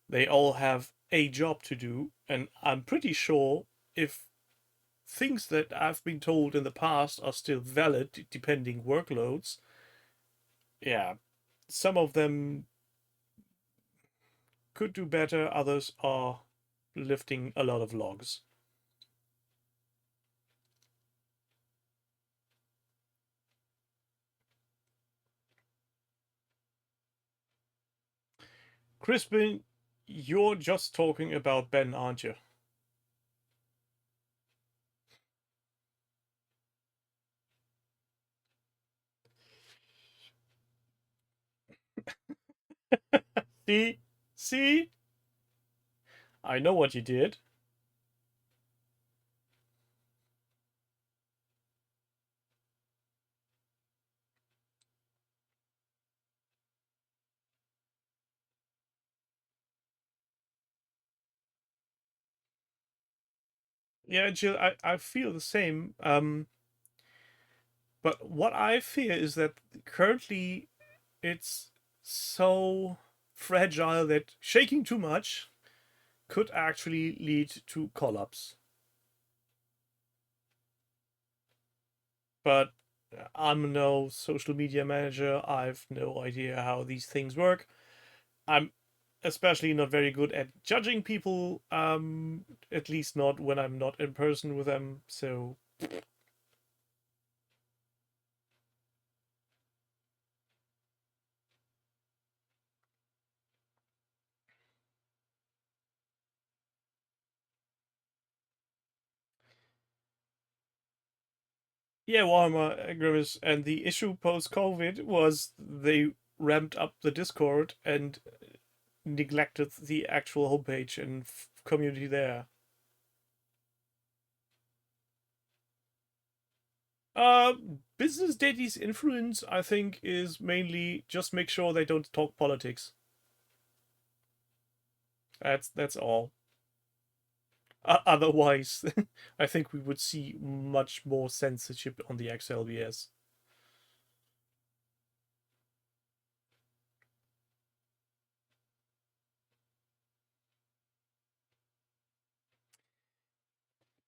They all have a job to do, and I'm pretty sure if things that I've been told in the past are still valid, depending workloads, yeah, some of them could do better, others are lifting a lot of logs. Crispin, you're just talking about Ben, aren't you? See? See? I know what you did. Yeah, Jill, I feel the same. But what I fear is that currently it's so fragile that shaking too much could actually lead to collapse. But I'm no social media manager. I've no idea how these things work. I'm especially not very good at judging people, at least not when I'm not in person with them. So, yeah, Warhammer Grimace. And the issue post COVID was they ramped up the Discord and neglected the actual homepage and community there. Uh, Business Daddy's influence, I think, is mainly just make sure they don't talk politics. That's all. Otherwise, I think we would see much more censorship on the XLBS.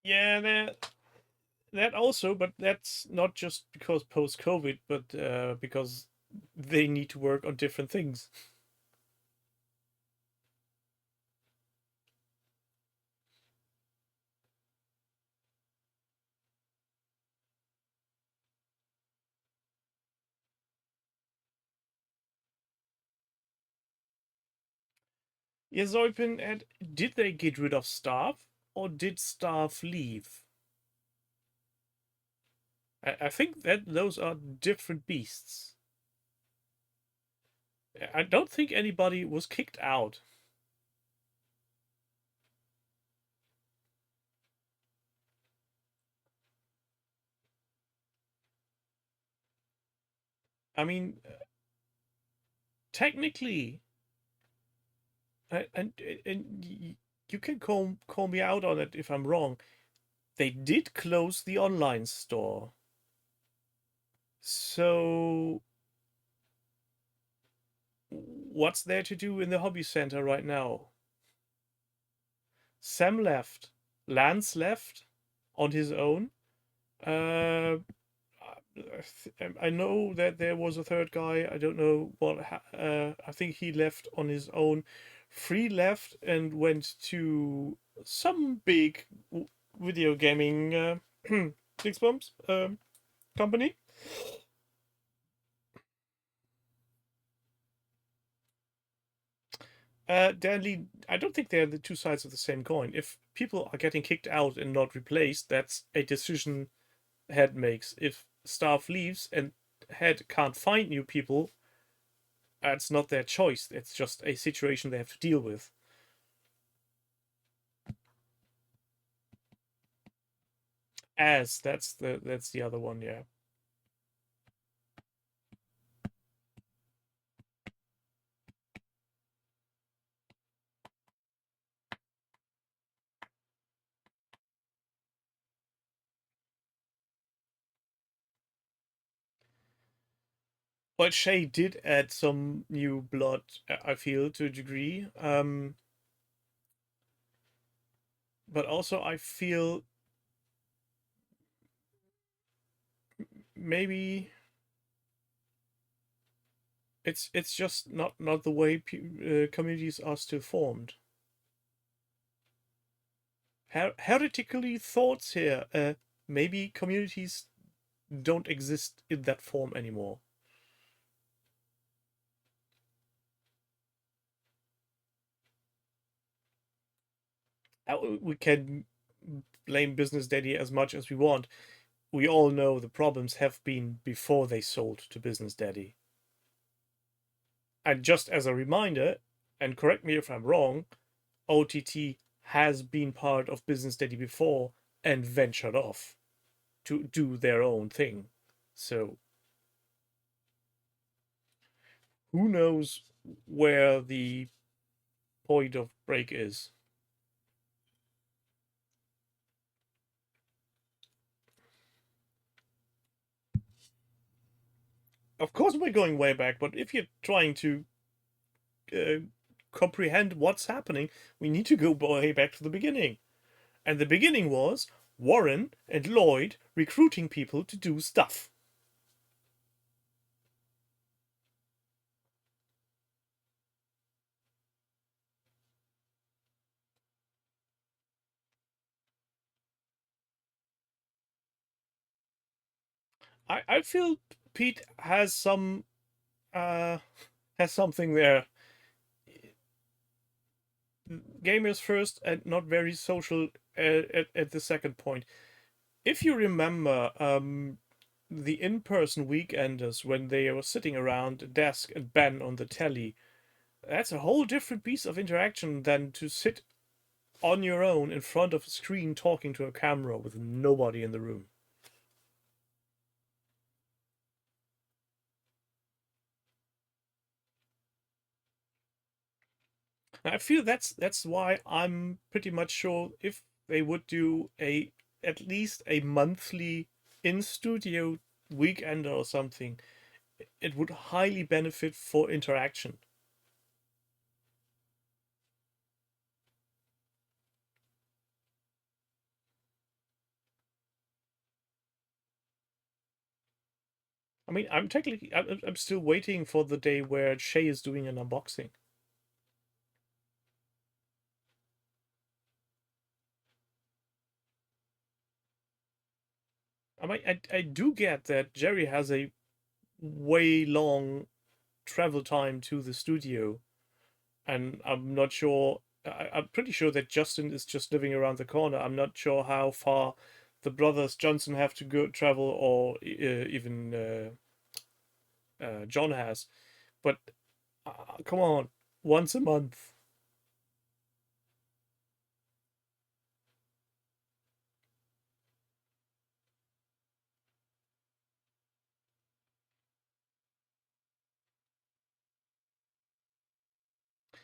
Yeah, that also, but that's not just because post COVID, but because they need to work on different things. Yeah, Zoipin, and did they get rid of staff or did staff leave? I think that those are different beasts. I don't think anybody was kicked out. I mean, technically, and you can call me out on it if I'm wrong. They did close the online store. So what's there to do in the hobby center right now? Sam left. Lance left on his own. Uh, I know that there was a third guy. I don't know what. I think he left on his own. Free left and went to some big video gaming six bumps company. Danley, I don't think they're the two sides of the same coin. If people are getting kicked out and not replaced, that's a decision head makes. If staff leaves and head can't find new people, it's not their choice. It's just a situation they have to deal with. As that's the other one, yeah. But Shay did add some new blood, I feel, to a degree. But also I feel maybe it's just not the way communities are still formed. Heretically thoughts here. Maybe communities don't exist in that form anymore. We can blame Business Daddy as much as we want. We all know the problems have been before they sold to Business Daddy. And just as a reminder, and correct me if I'm wrong, OTT has been part of Business Daddy before and ventured off to do their own thing. So who knows where the point of break is? Of course, we're going way back, but if you're trying to uh, comprehend what's happening, we need to go way back to the beginning. And the beginning was Warren and Lloyd recruiting people to do stuff. I feel Pete uh has something there. Gamers first and not very social at the second point. If you remember the in-person weekenders when they were sitting around a desk and Ben on the telly, that's a whole different piece of interaction than to sit on your own in front of a screen talking to a camera with nobody in the room. I feel that's why I'm pretty much sure if they would do a at least a monthly in studio weekend or something, it would highly benefit for interaction. I mean, I'm still waiting for the day where Shay is doing an unboxing. I mean, I do get that Gerry has a way long travel time to the studio, and I'm not sure. I'm pretty sure that Justin is just living around the corner. I'm not sure how far the brothers Johnson have to go travel, or even John has. But come on, once a month.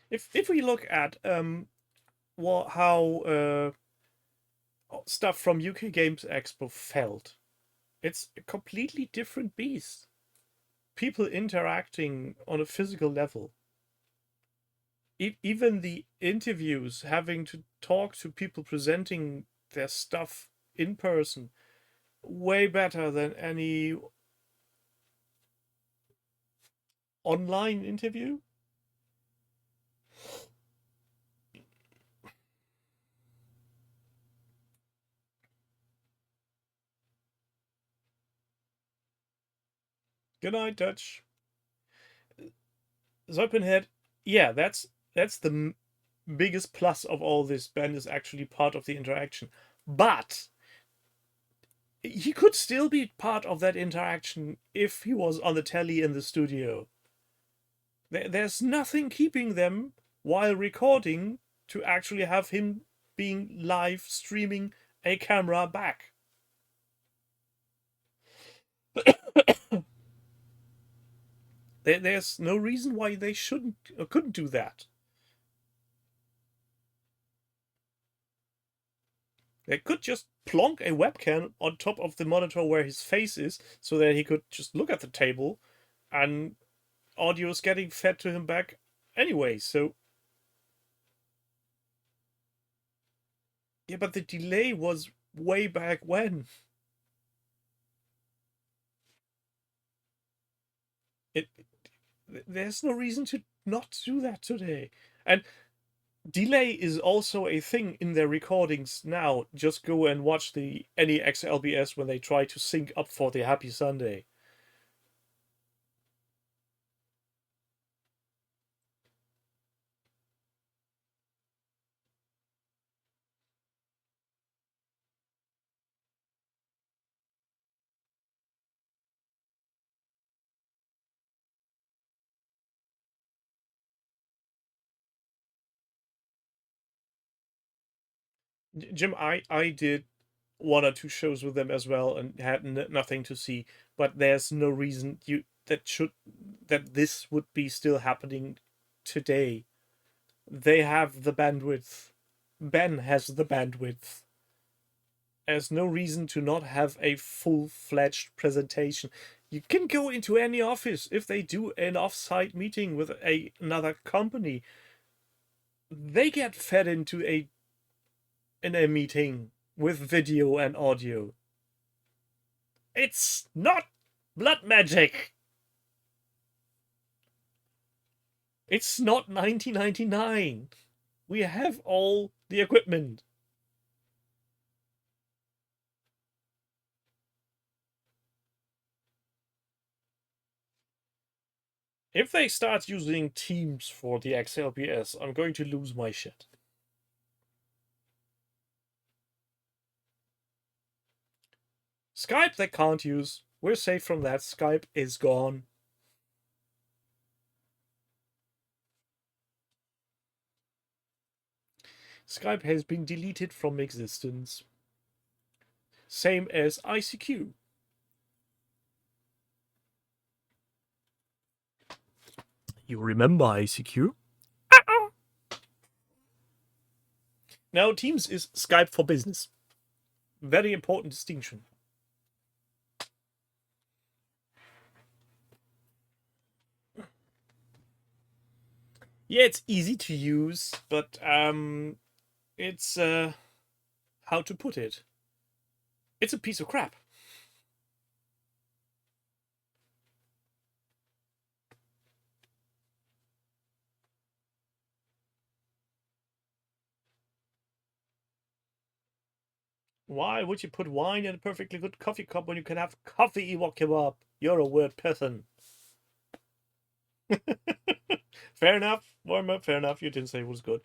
If we look at how stuff from UK Games Expo felt, it's a completely different beast. People interacting on a physical level. Even the interviews, having to talk to people presenting their stuff in person, way better than any online interview. Good night, Dutch. Zopenhead, yeah, that's the biggest plus of all this. Ben is actually part of the interaction, but he could still be part of that interaction if he was on the telly in the studio. There's nothing keeping them while recording to actually have him being live streaming a camera back. There's no reason why they shouldn't or couldn't do that. They could just plonk a webcam on top of the monitor where his face is so that he could just look at the table and audio is getting fed to him back anyway. So yeah, but the delay was way back when. It there's no reason to not do that today. And delay is also a thing in their recordings now. Just go and watch the NEX LBS when they try to sync up for the Happy Sunday. Jim, I did one or two shows with them as well and had nothing to see. But there's no reason that this would be still happening today. They have the bandwidth. Ben has the bandwidth. There's no reason to not have a full-fledged presentation. You can go into any office if they do an off-site meeting with another company. They get fed into in a meeting with video and audio. It's not blood magic. It's not 1999. We have all the equipment. If they start using Teams for the XLPS, I'm going to lose my shit. Skype they can't use. We're safe from that. Skype is gone. Skype has been deleted from existence. Same as ICQ. You remember ICQ? Now Teams is Skype for business. Very important distinction. Yeah, it's easy to use, but it's how to put it? It's a piece of crap. Why would you put wine in a perfectly good coffee cup when you can have coffee walk you up? You're a weird person. Fair enough. Warm up, fair enough. You didn't say it was good.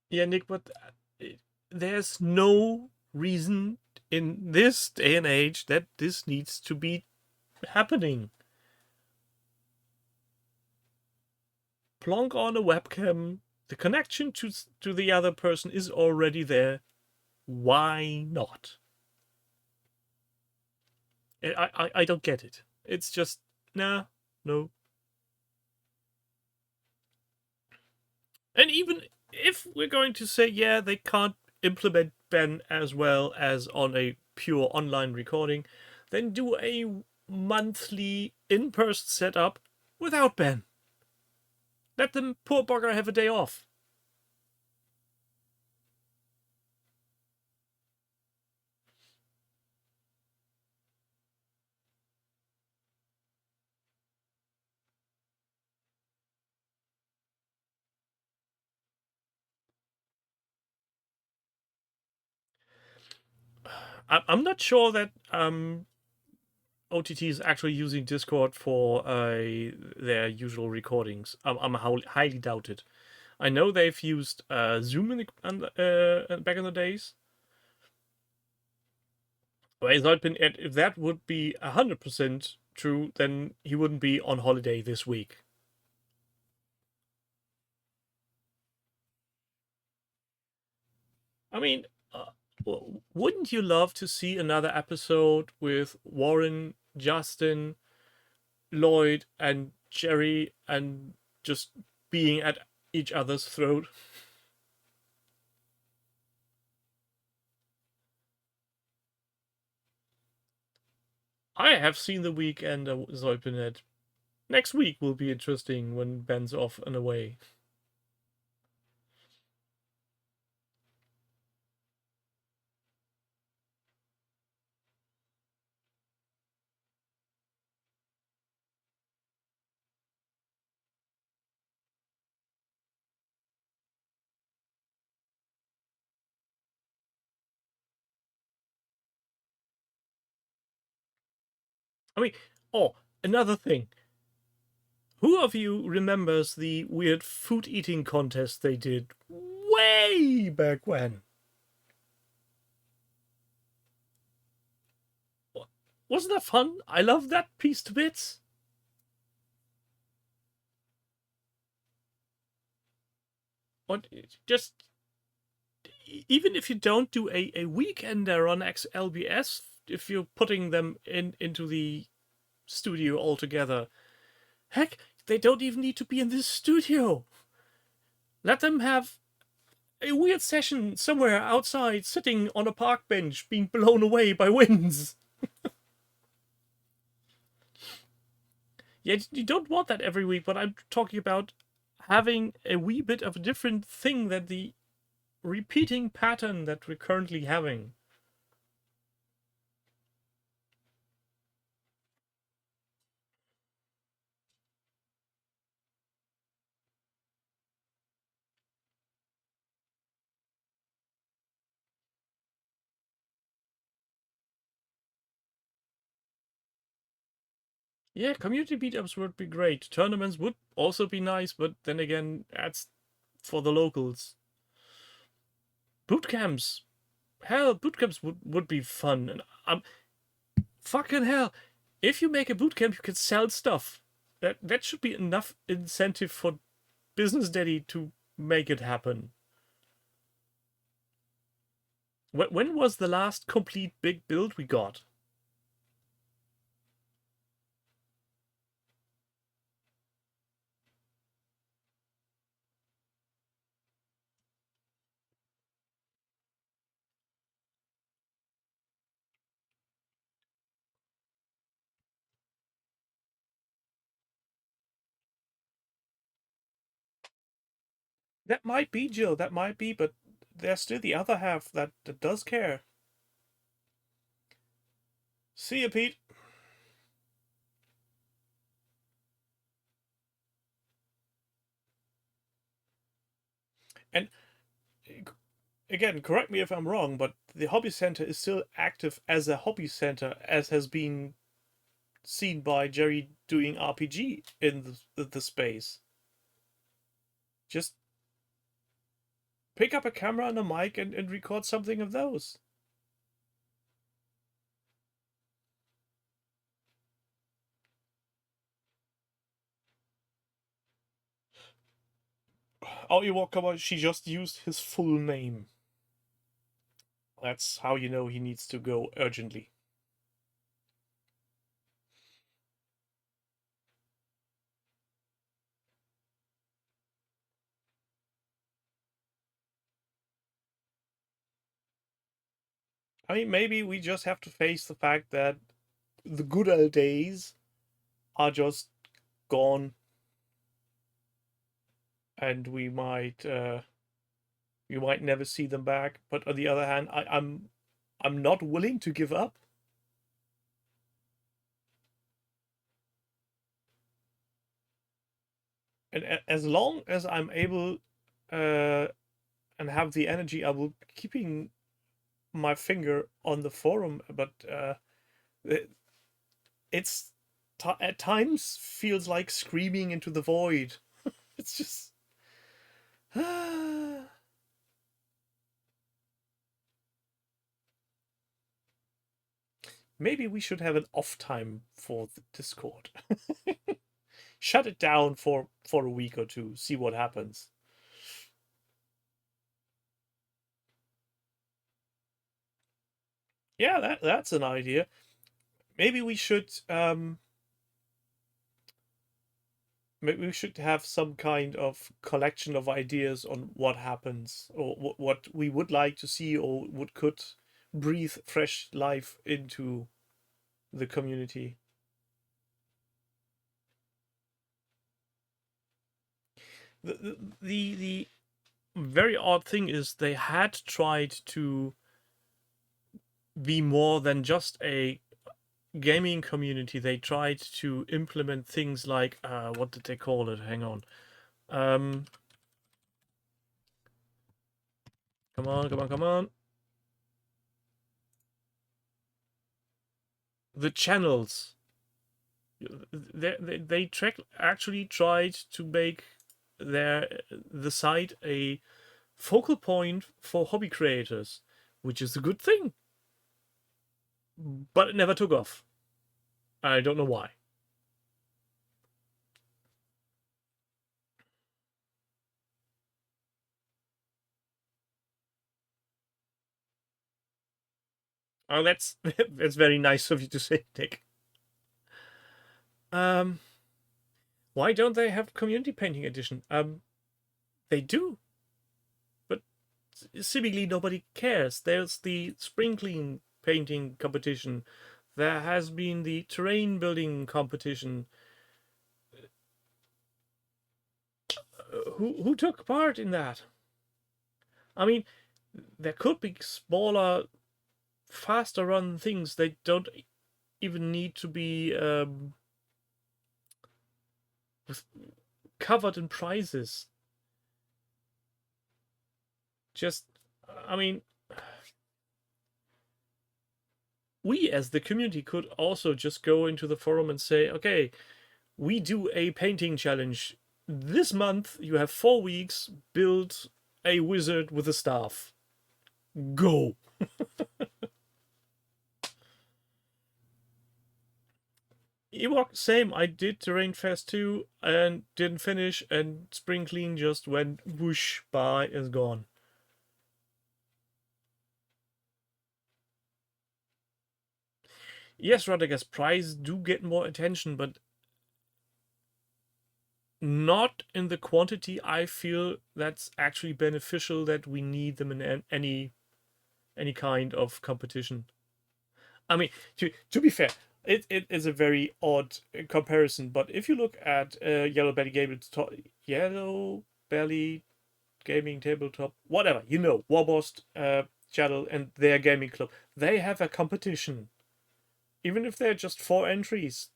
Yeah, Nick, but there's no reason in this day and age that this needs to be happening. Plonk on a webcam. The connection to the other person is already there. Why not? I don't get it. It's just, nah, no. And even if we're going to say, yeah, they can't implement Ben as well as on a pure online recording, then do a monthly in-person setup without Ben. Let the poor bugger have a day off. I'm not sure that OTT is actually using Discord for their usual recordings. I'm highly doubted. I know they've used Zoom back in the days. If that would be 100% true, then he wouldn't be on holiday this week. I mean, wouldn't you love to see another episode with Warren, Justin, Lloyd, and Gerry, and just being at each other's throat? I have seen The Weekend, Zoipinet. Next week will be interesting when Ben's off and away. I mean, oh, another thing. Who of you remembers the weird food eating contest they did way back when? Wasn't that fun? I love that piece to bits. Or just even if you don't do a weekender on XLBS, if you're putting them into the studio altogether, heck, they don't even need to be in this studio. Let them have a weird session somewhere outside, sitting on a park bench, being blown away by winds. Yeah, you don't want that every week, but I'm talking about having a wee bit of a different thing than the repeating pattern that we're currently having. Yeah, community meetups would be great. Tournaments would also be nice, but then again, that's for the locals. Boot camps. Hell, boot camps would be fun. And fucking hell. If you make a boot camp, you can sell stuff. That should be enough incentive for Business Daddy to make it happen. When was the last complete big build we got? That might be, Jill. That might be, but there's still the other half that does care. See you, Pete. And again, correct me if I'm wrong, but the hobby center is still active as a hobby center, as has been seen by Gerry doing RPG in the space. Just pick up a camera and a mic and record something of those. Oh, you walk about. She just used his full name. That's how you know he needs to go urgently. I mean, maybe we just have to face the fact that the good old days are just gone, and we might never see them back. But on the other hand, I'm not willing to give up. And as long as I'm able uh, and have the energy, I will keeping my finger on the forum. But it's at times feels like screaming into the void. It's just. Maybe we should have an off time for the Discord. Shut it down for a week or two, see what happens. Yeah, that's an idea. Maybe we should maybe we should have some kind of collection of ideas on what happens or what we would like to see or what could breathe fresh life into the community. The very odd thing is they had tried to be more than just a gaming community. They tried to implement things like what did they call it? Hang on. Come on, come on, come on. The channels. They actually tried to make the site a focal point for hobby creators, which is a good thing. But it never took off. I don't know why. Oh, that's that's very nice of you to say, Nick. Why don't they have community painting edition? They do, but seemingly nobody cares. There's the spring clean painting competition. There has been the terrain building competition. Who took part in that? I mean, there could be smaller, faster run things. They don't even need to be covered in prizes. Just, I mean, we as the community could also just go into the forum and say, okay, we do a painting challenge. This month you have 4 weeks, build a wizard with a staff. Go. Ewok, same. I did Terrain Fest 2 and didn't finish, and Spring Clean just went whoosh by, is gone. Yes, Rodriguez, prize do get more attention, but not in the quantity I feel that's actually beneficial that we need them in any kind of competition. I mean, to be fair, it is a very odd comparison, but if you look at Yellow Belly Gaming Tabletop, whatever, you know, Warbost channel and their gaming club, they have a competition. Even if they're just 4 entries.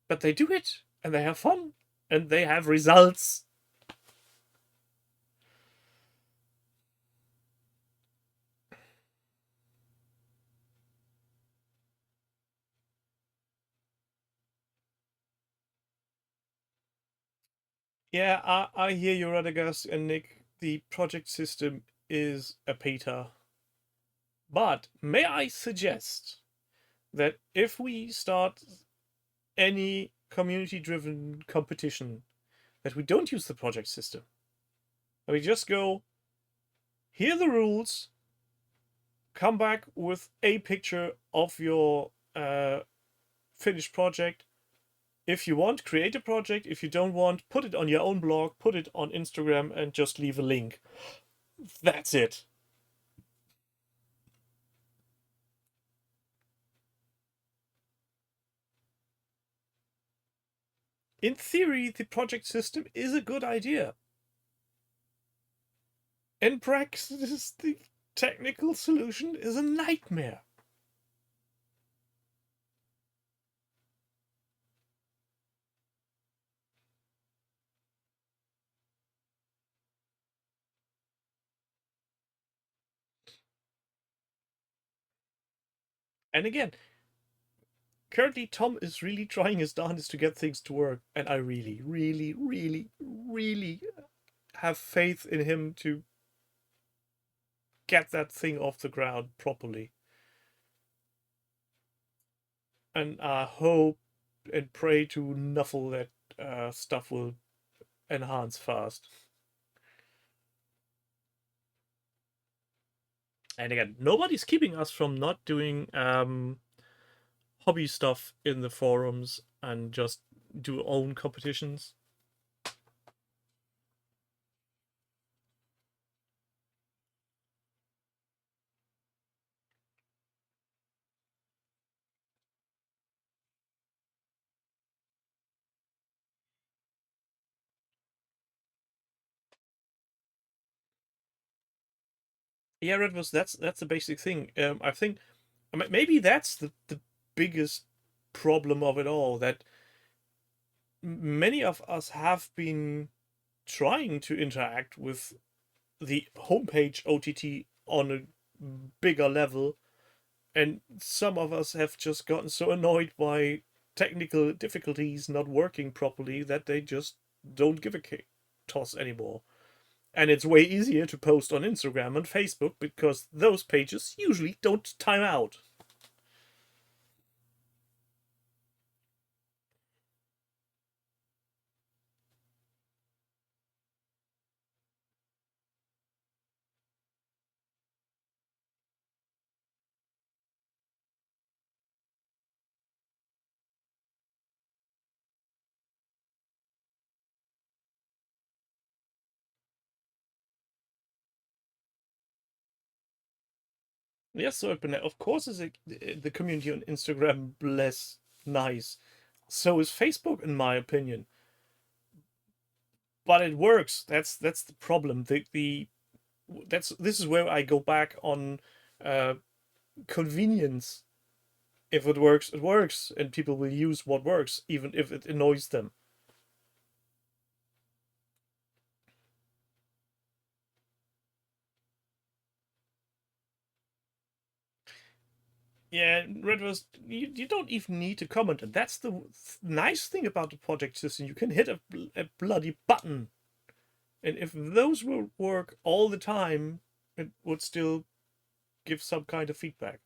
But they do it, and they have fun, and they have results. Yeah, I hear you, Radagast and Nick. The project system is a beta. But may I suggest that if we start any community-driven competition, that we don't use the project system. That we just go, here are the rules, come back with a picture of your finished project. If you want, create a project. If you don't want, put it on your own blog, put it on Instagram, and just leave a link. That's it. In theory, the project system is a good idea. In practice, the technical solution is a nightmare. And again, currently Tom is really trying his darndest to get things to work, and I really, really, really, really have faith in him to get that thing off the ground properly. And I hope and pray to Nuffle that stuff will enhance fast. And again, nobody's keeping us from not doing hobby stuff in the forums and just do own competitions. Yeah, Red was that's the basic thing. I think maybe that's the biggest problem of it all, that many of us have been trying to interact with the homepage OTT on a bigger level, and some of us have just gotten so annoyed by technical difficulties not working properly that they just don't give a toss anymore. And it's way easier to post on Instagram and Facebook because those pages usually don't time out. Yes, certainly. Of course, is the community on Instagram less nice. So is Facebook, in my opinion. But it works. That's the problem. The that's this is where I go back on uh, convenience. If it works, it works, and people will use what works, even if it annoys them. Yeah, Redverse, you don't even need to comment, and that's the nice thing about the project system. You can hit a bloody button, and if those will work all the time, it would still give some kind of feedback.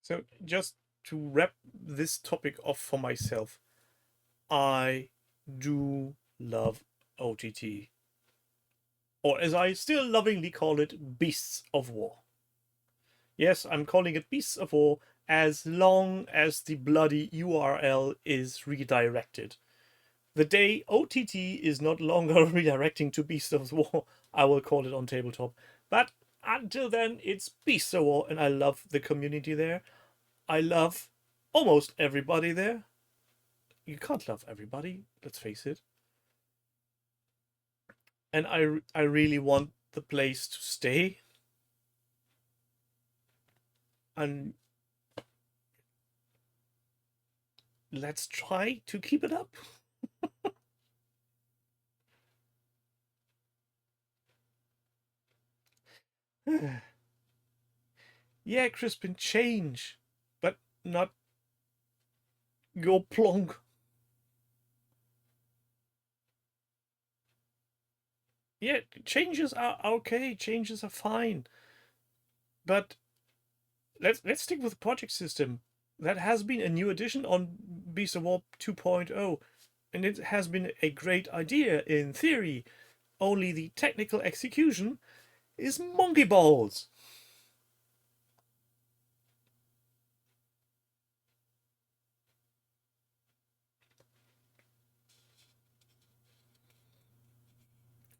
So just to wrap this topic off for myself, I do love OTT, or as I still lovingly call it, Beasts of War. Yes, I'm calling it Beasts of War as long as the bloody URL is redirected. The day OTT is not longer redirecting to Beasts of War, I will call it on tabletop. But until then, it's Beasts of War, and I love the community there. I love almost everybody there. You can't love everybody, let's face it. And I really want the place to stay, and let's try to keep it up. Yeah, Crispin, change, but not go plonk. Yeah, changes are okay, changes are fine, but let's stick with the project system. That has been a new addition on Beast of War 2.0, and it has been a great idea in theory. Only the technical execution is monkey balls.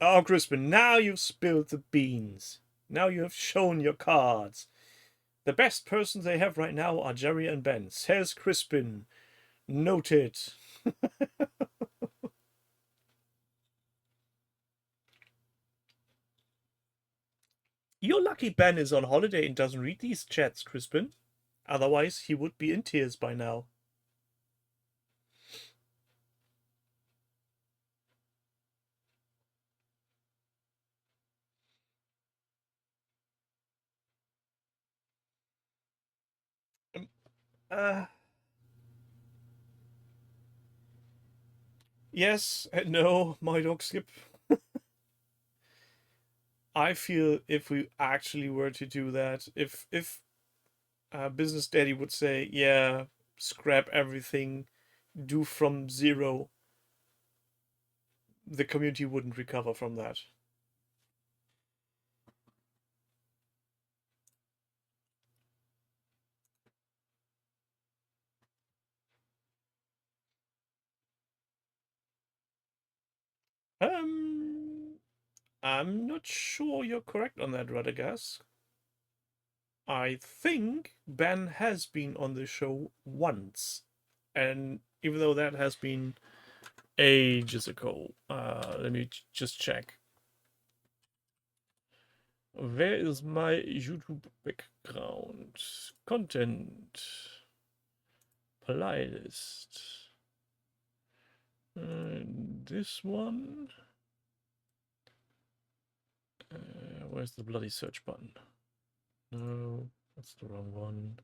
Oh, Crispin, now you've spilled the beans. Now you have shown your cards. The best persons they have right now are Gerry and Ben, says Crispin. Noted. You're lucky Ben is on holiday and doesn't read these chats, Crispin. Otherwise, he would be in tears by now. Um, uh, yes and no, my dog Skip. I feel if we actually were to do that, if Business Daddy would say, yeah, scrap everything, do from zero, the community wouldn't recover from that. Um, I'm not sure you're correct on that, Radagast. I think Ben has been on the show once. And even though that has been ages ago, let me just check. Where is my YouTube background? Content. Playlist. This one. Where's the bloody search button? No, that's the wrong one.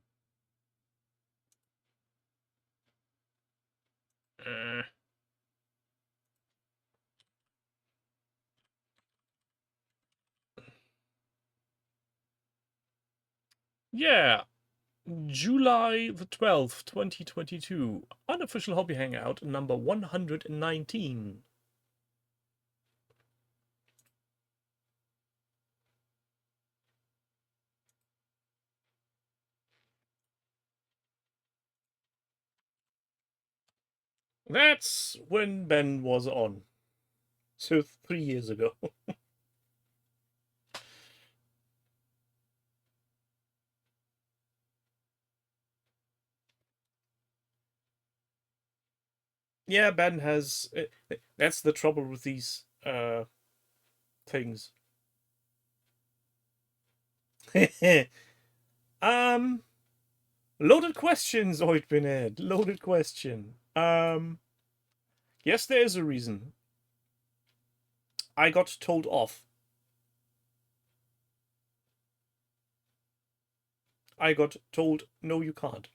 Yeah, July the 12th, 2022. Unofficial Hobby Hangout number 119. That's when Ben was on. So 3 years ago. Yeah, Ben has. That's the trouble with these things. um, loaded questions, Oitbined. Loaded question. Yes, there is a reason. I got told off. I got told, no, you can't.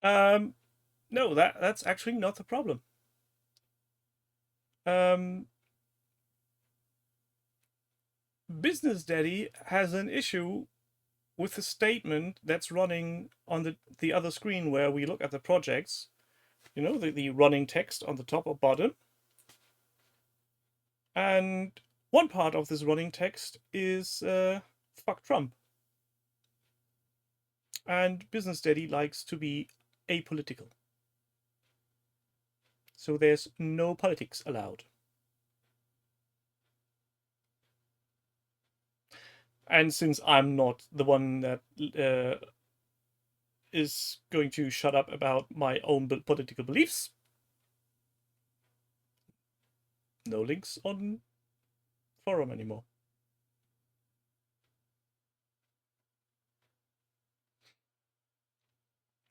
No, that's actually not the problem. Business Daddy has an issue with the statement that's running on the other screen where we look at the projects. You know, the running text on the top or bottom. And one part of this running text is fuck Trump. And Business Daddy likes to be apolitical. So there's no politics allowed. And since I'm not the one that is going to shut up about my own political beliefs, no links on forum anymore.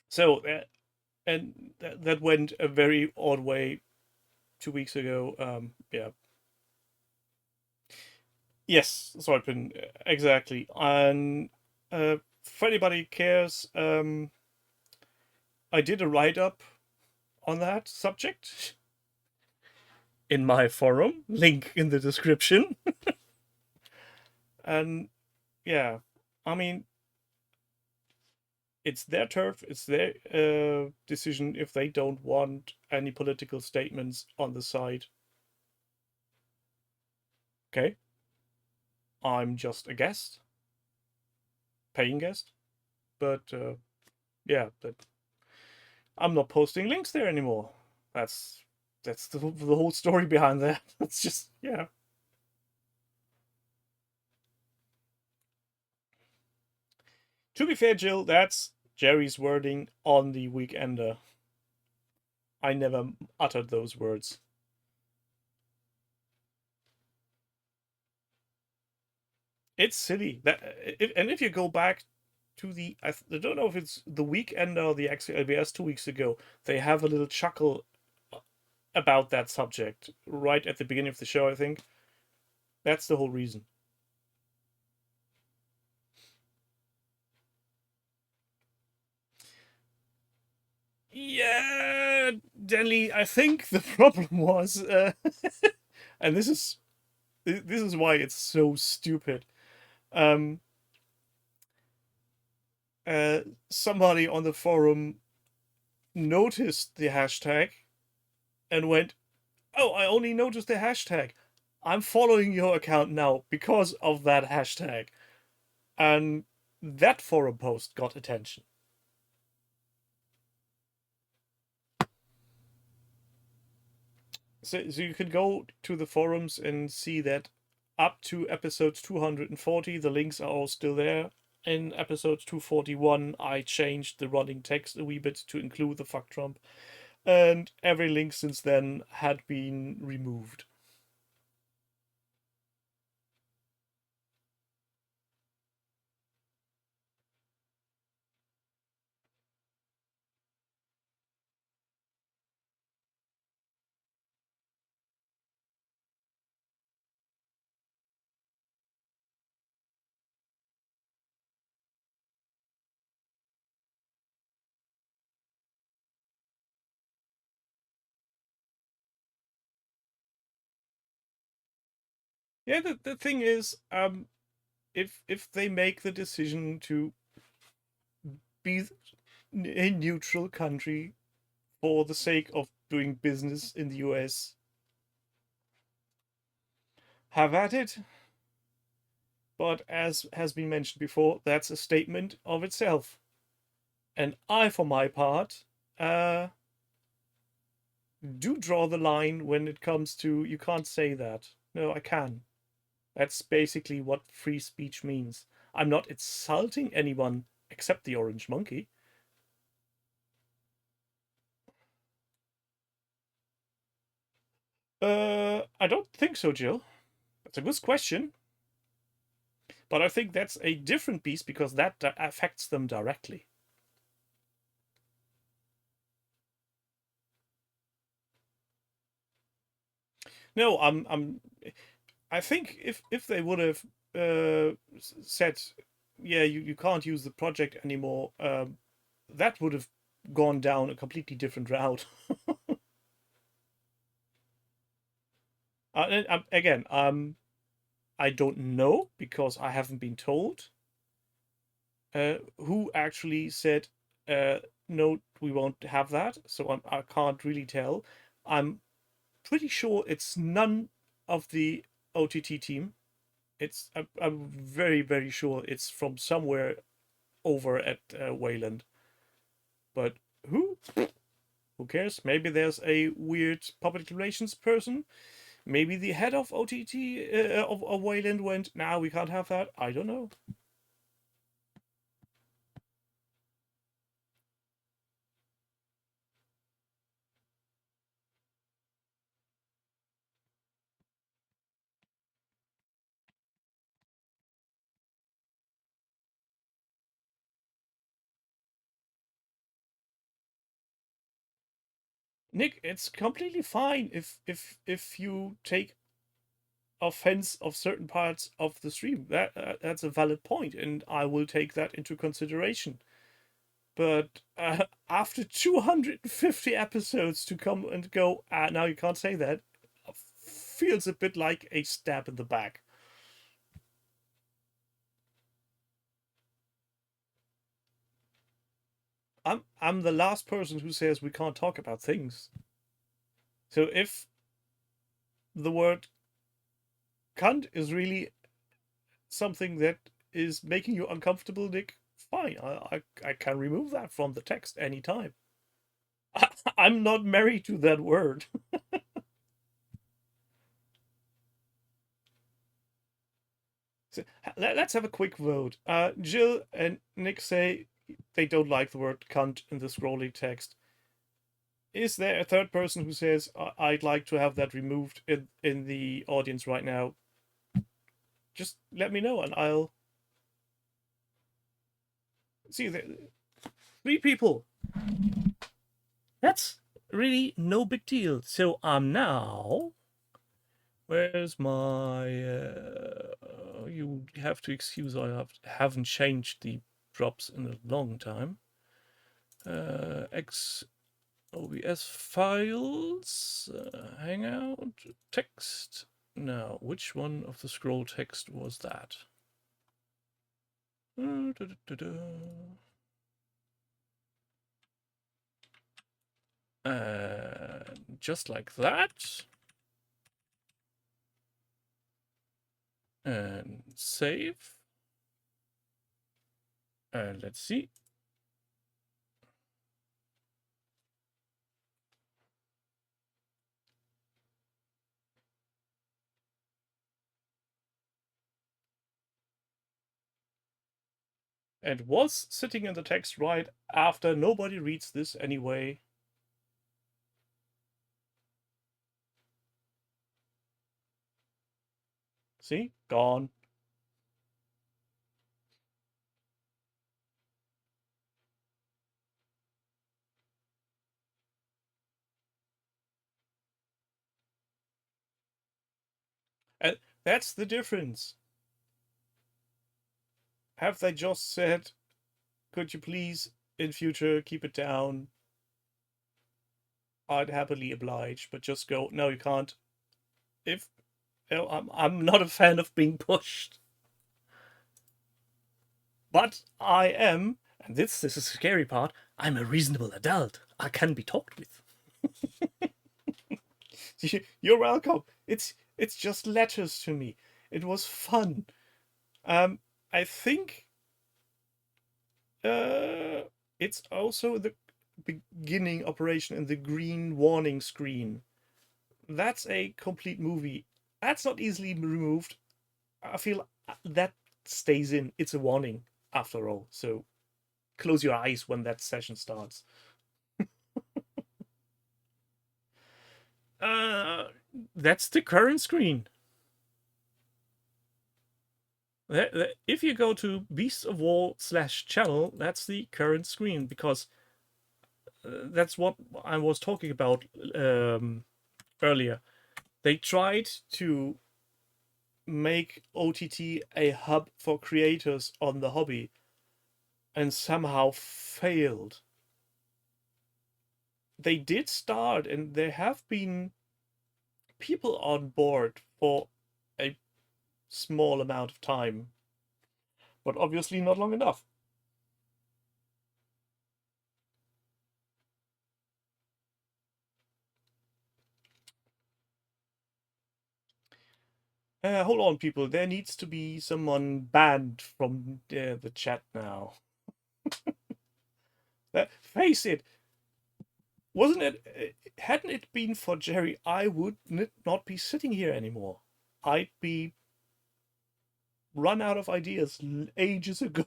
So, and that went a very odd way 2 weeks ago. Yeah. Yes, Sorpin, exactly. And if anybody cares, I did a write up on that subject in my forum, link in the description. And yeah, I mean, it's their turf, it's their decision if they don't want any political statements on the site. Okay. I'm just a guest, paying guest. But yeah, but I'm not posting links there anymore. That's the whole story behind that. It's just, yeah. To be fair, Jill, that's Gerry's wording on the Weekender. I never uttered those words. It's silly that, and if you go back to I don't know if it's the Weekender or the XLBS 2 weeks ago, they have a little chuckle about that subject right at the beginning of the show. I think that's the whole reason. Yeah, Evidently, I think the problem was, and this is why it's so stupid. Um, Somebody on the forum noticed the hashtag and went, "Oh, I only noticed the hashtag. I'm following your account now because of that hashtag," and that forum post got attention. So you can go to the forums and see that up to episode 240, the links are all still there. In episode 241, I changed the running text a wee bit to include the fuck Trump, and every link since then had been removed. Yeah, the thing is, if they make the decision to be a neutral country for the sake of doing business in the US, have at it. But as has been mentioned before, that's a statement of itself. And I, for my part, do draw the line when it comes to you can't say that. No, I can. That's basically what free speech means. I'm not insulting anyone except the orange monkey. I don't think so, Jill. That's a good question. But I think that's a different beast because that affects them directly. No, I think if they would have said, yeah, you can't use the project anymore, that would have gone down a completely different route. Again, I don't know because I haven't been told who actually said, no, we won't have that. So I can't really tell. I'm pretty sure it's none of the OTT team. I'm very, very sure it's from somewhere over at Wayland. But who? Who cares? Maybe there's a weird public relations person. Maybe the head of OTT of Wayland went, "Nah, we can't have that." I don't know. Nick, it's completely fine if you take offense of certain parts of the stream. That's a valid point, and I will take that into consideration. But after 250 episodes to come and go, now you can't say that, feels a bit like a stab in the back. I'm the last person who says we can't talk about things. So if the word cunt is really something that is making you uncomfortable, Nick, fine. I can remove that from the text anytime. I'm not married to that word. So, let's have a quick vote. Jill and Nick say they don't like the word cunt in the scrolling text. Is there a third person who says I'd like to have that removed in the audience right now? Just let me know and I'll see. Three people. That's really no big deal. So I'm now. Where's my? You have to excuse. Haven't changed the drops in a long time. X OBS files, Hangout, text. Now, which one of the scroll text was that? Just like that. And save. Let's see. And was sitting in the text right after. Nobody reads this anyway. See? Gone. And that's the difference. Have they just said, could you please, in future, keep it down? I'd happily oblige, but just go, no, you can't. If I'm not a fan of being pushed. But I am, and this is the scary part, I'm a reasonable adult. I can be talked with. You're welcome. It's just letters to me. It was fun. I think it's also the beginning operation in the green warning screen. That's a complete movie. That's not easily removed. I feel that stays in. It's a warning after all. So close your eyes when that session starts. That's the current screen. If you go to Beast of War /channel, that's the current screen, because that's what I was talking about earlier. They tried to make OTT a hub for creators on the hobby and somehow failed. They did start, and there have been people on board for a small amount of time, but obviously not long enough. Hold on, people. There needs to be someone banned from the chat now. Face it. Wasn't it? Hadn't it been for Gerry, I would not be sitting here anymore. I'd be run out of ideas ages ago.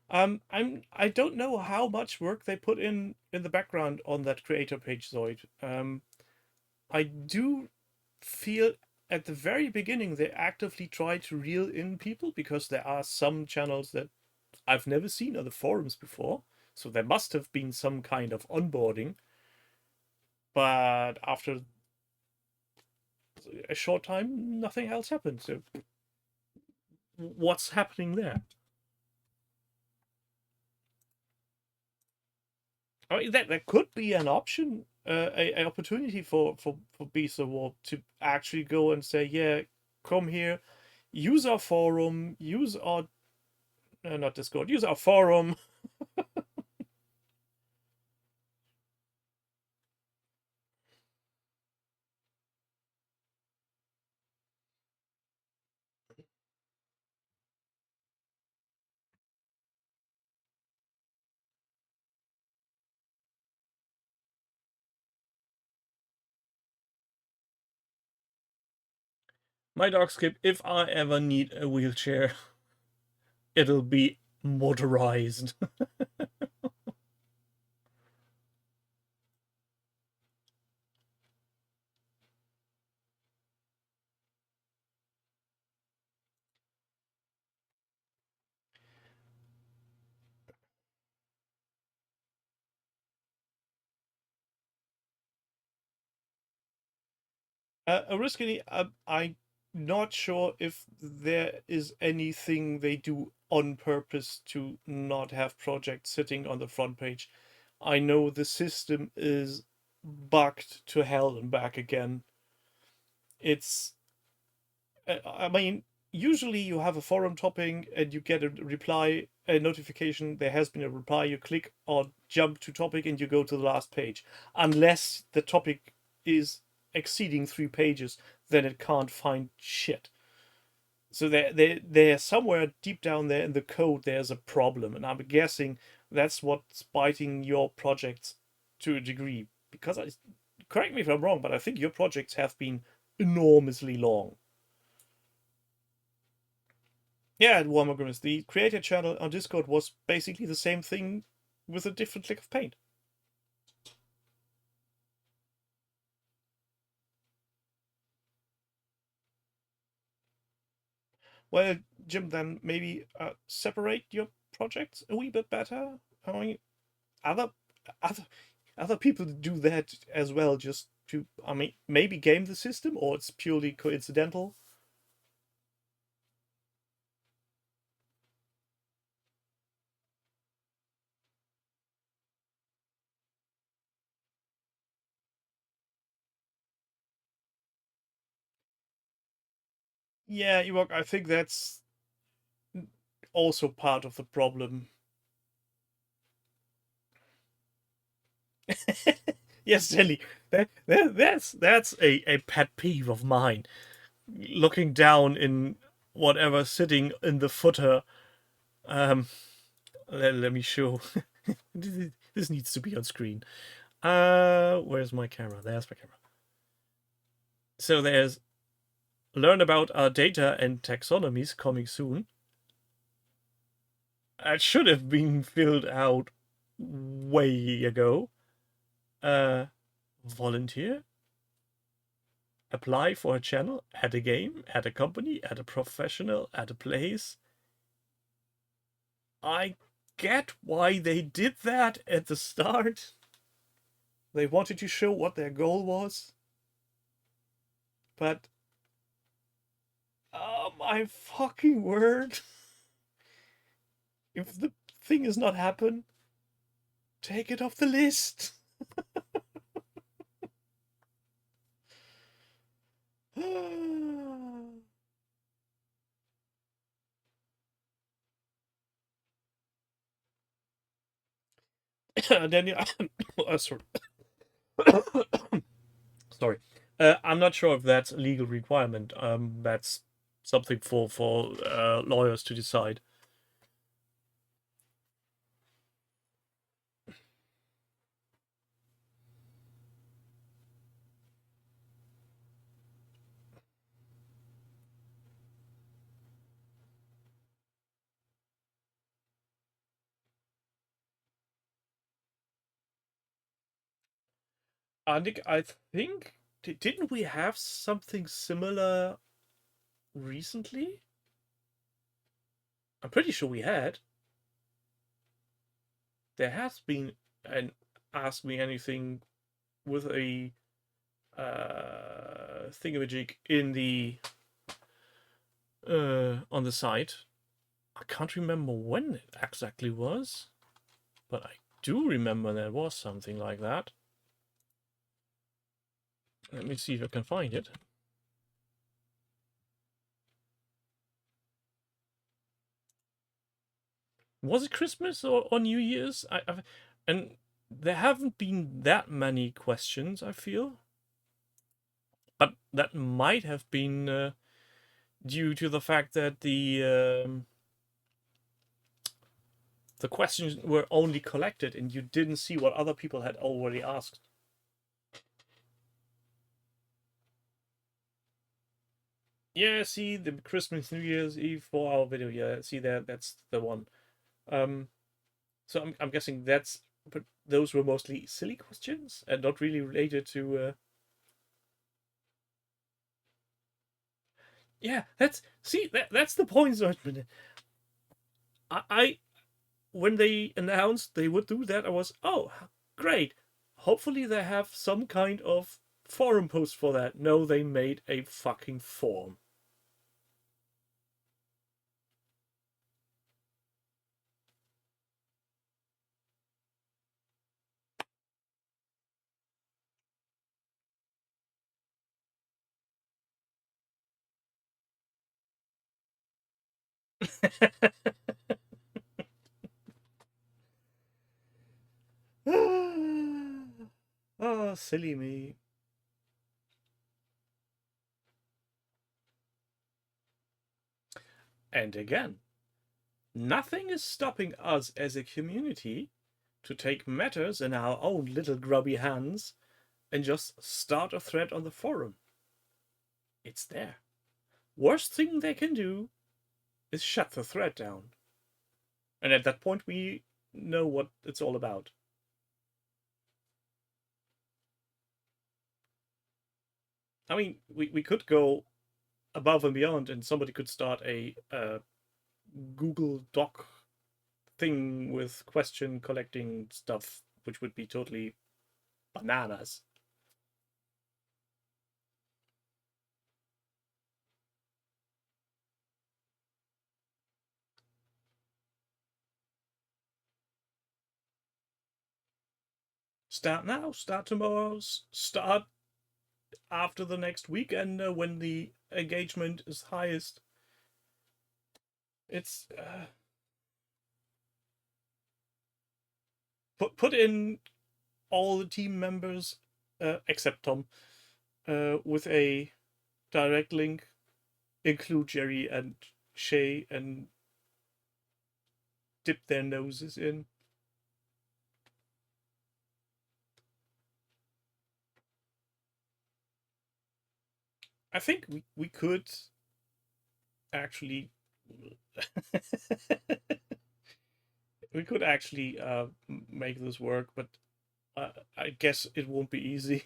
I don't know how much work they put in the background on that creator page, Zoid. I do feel at the very beginning they actively try to reel in people, because there are some channels that I've never seen on the forums before, so there must have been some kind of onboarding. But after a short time, nothing else happened. So what's happening there? I mean, that could be an option, an opportunity for Beast of War to actually go and say, yeah, come here, use our forum, use our not Discord, use our forum. My dog Skip, if I ever need a wheelchair, it'll be motorized. Originally, I'm not sure if there is anything they do on purpose to not have projects sitting on the front page. I know the system is bugged to hell and back again. It's, I mean, usually you have a forum topic and you get a reply, a notification, there has been a reply, you click on jump to topic and you go to the last page. Unless the topic is exceeding 3 pages, then it can't find shit. So there somewhere deep down there in the code, there's a problem, and I'm guessing that's what's biting your projects to a degree. Because correct me if I'm wrong, but I think your projects have been enormously long. Yeah, Warmer Grimace, the creator channel on Discord was basically the same thing with a different lick of paint. Well, Jim, then maybe separate your projects a wee bit better. I mean, other other other people do that as well, just to, I mean, maybe game the system, or it's purely coincidental. Yeah, Ewok, I think that's also part of the problem. Yes, Jelly, that's a pet peeve of mine. Looking down in whatever sitting in the footer. Um, let me show. This needs to be on screen. Where's my camera? There's my camera. So there's learn about our data and taxonomies coming soon. It should have been filled out way ago. Volunteer. Apply for a channel, add a game, add a company, add a professional, add a place. I get why they did that at the start. They wanted to show what their goal was. But, oh my fucking word. If the thing has not happened, take it off the list. Daniel, sorry. Sorry. I'm not sure if that's a legal requirement. That's something for lawyers to decide. Nick, I think didn't we have something similar recently? I'm pretty sure we had. There has been an Ask Me Anything with a thingamajig in the on the site. I can't remember when it exactly was, but I do remember there was something like that. Let me see if I can find it. Was it Christmas or New Year's? And there haven't been that many questions, I feel. But that might have been due to the fact that the questions were only collected and you didn't see what other people had already asked. Yeah, see the Christmas New Year's Eve 4-hour video. Yeah, see that's the one. So I'm guessing but those were mostly silly questions and not really related to. Yeah, that's the point, Zordman. I when they announced they would do that, I was, oh, great. Hopefully they have some kind of forum post for that. No, they made a fucking form. Oh, silly me. And again, nothing is stopping us as a community to take matters in our own little grubby hands and just start a thread on the forum. It's there. Worst thing they can do is shut the thread down. And at that point, we know what it's all about. I mean, we could go above and beyond, and somebody could start a Google Doc thing with question collecting stuff, which would be totally bananas. Start now, start tomorrow, start after the next weekend when the engagement is highest. It's put in all the team members except Tom with a direct link. Include Gerry and Shay and dip their noses in. I think we could actually we could actually make this work, but I guess it won't be easy.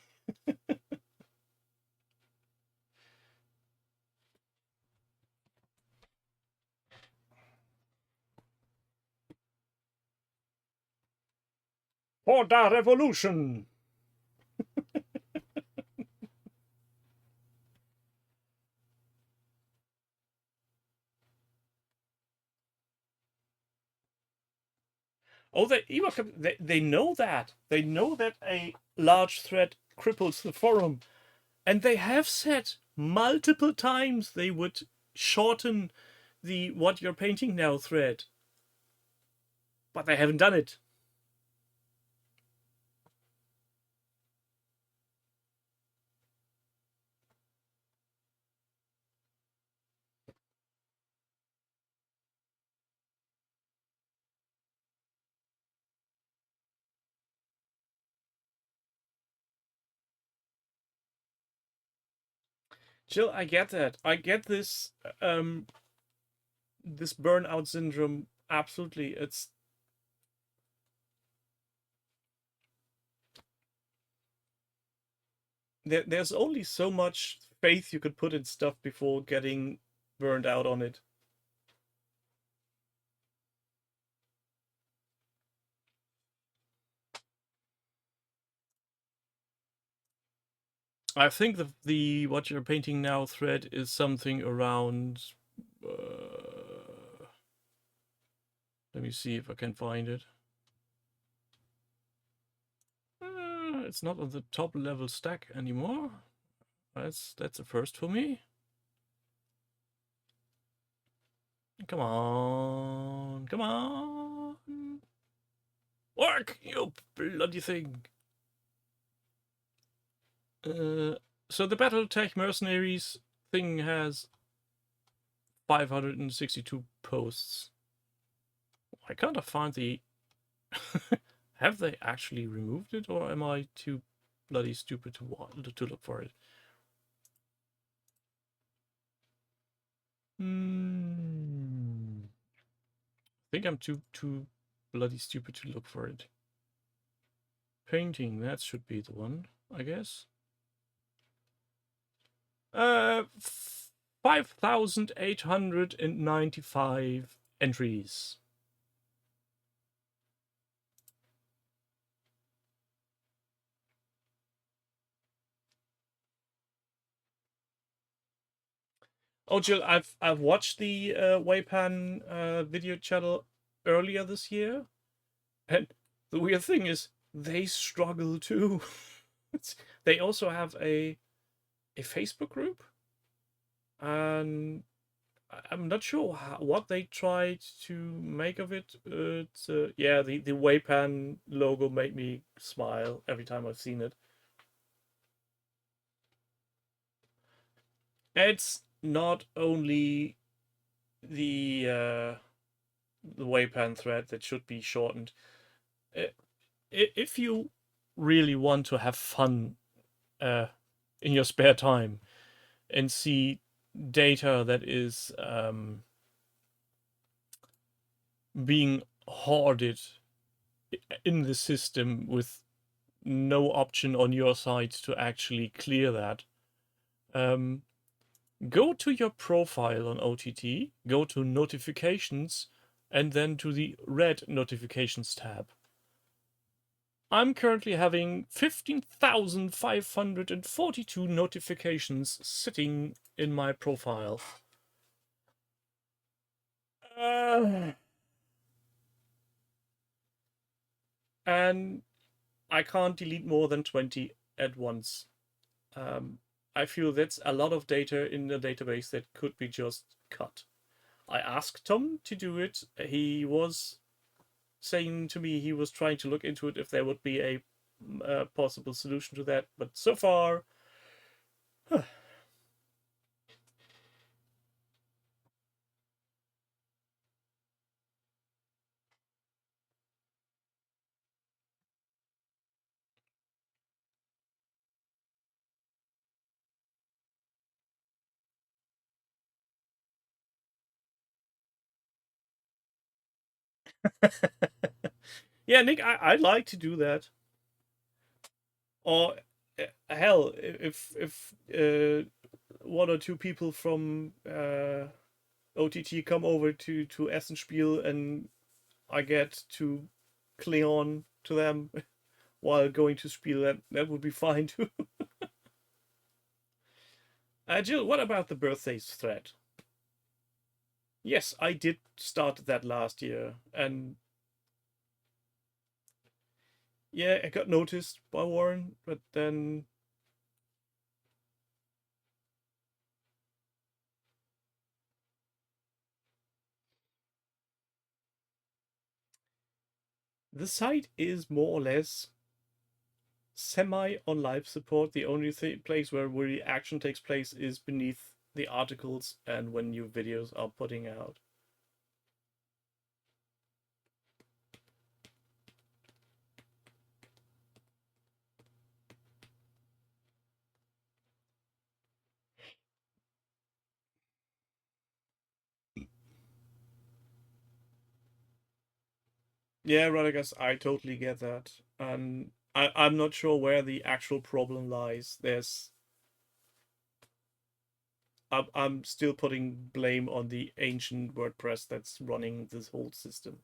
For the revolution! Oh, they know that. They know that a large threat cripples the forum. And they have said multiple times they would shorten the what you're painting now thread. But they haven't done it. Jill, I get that. I get this this burnout syndrome. Absolutely. There's only so much faith you could put in stuff before getting burned out on it. I think the what you're painting now thread is something around. Let me see if I can find it. It's not on the top level stack anymore. That's a first for me. Come on, come on, work, you bloody thing. So the BattleTech Mercenaries thing has 562 posts. Why can't I find the... Have they actually removed it, or am I too bloody stupid to look for it? I think I'm too bloody stupid to look for it. Painting, that should be the one, I guess. 5,895 entries. Oh, Jill, I've watched the Waypan video channel earlier this year, and the weird thing is they struggle too. They also have a Facebook group, and I'm not sure what they tried to make of it. It's yeah, the Waypan logo made me smile every time I've seen it. It's not only the Waypan thread that should be shortened. If you really want to have fun uh, in your spare time and see data that is being hoarded in the system with no option on your side to actually clear that, um, go to your profile on OTT, go to notifications, and then to the red notifications tab. I'm currently having 15,542 notifications sitting in my profile. And I can't delete more than 20 at once. Um, I feel that's a lot of data in the database that could be just cut. I asked Tom to do it. He was saying to me he was trying to look into it if there would be a possible solution to that, but so far, yeah, Nick, I'd like to do that. Or hell, if one or two people from OTT come over to Essenspiel and I get to cling on to them while going to Spiel, that would be fine too. Jill, what about the birthdays thread? Yes, I did start that last year, and yeah, I got noticed by Warren, but then the site is more or less semi on live support. The only place where the action takes place is beneath the articles and when new videos are putting out. Yeah, Radagast, I totally get that. And I'm not sure where the actual problem lies. I'm still putting blame on the ancient WordPress that's running this whole system.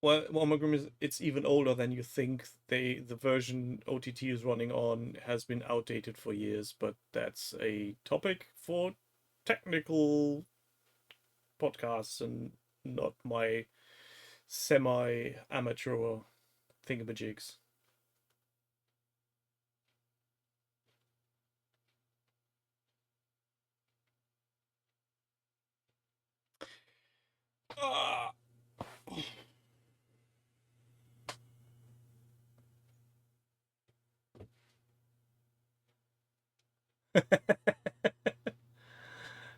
Well, Omagrim it's even older than you think. The version OTT is running on has been outdated for years, but that's a topic for technical podcasts and not my semi-amateur thingamajigs. Ah.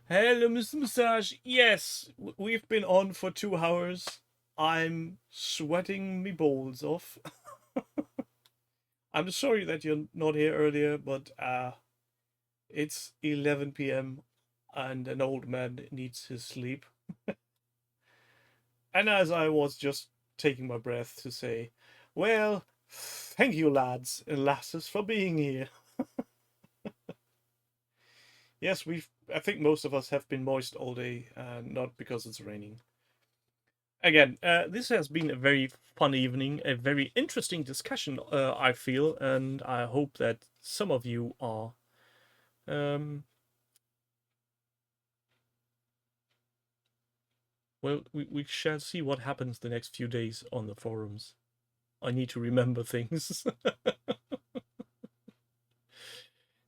Hello, Mr. Massage. Yes, we've been on for 2 hours. I'm sweating me balls off. I'm sorry that you're not here earlier, but it's 11 p.m. and an old man needs his sleep. And as I was just taking my breath to say, well, thank you, lads and lasses, for being here. Yes, I think most of us have been moist all day, not because it's raining. again, this has been a very fun evening, a very interesting discussion, I feel, and I hope that some of you are well, we shall see what happens the next few days on the forums. I need to remember things.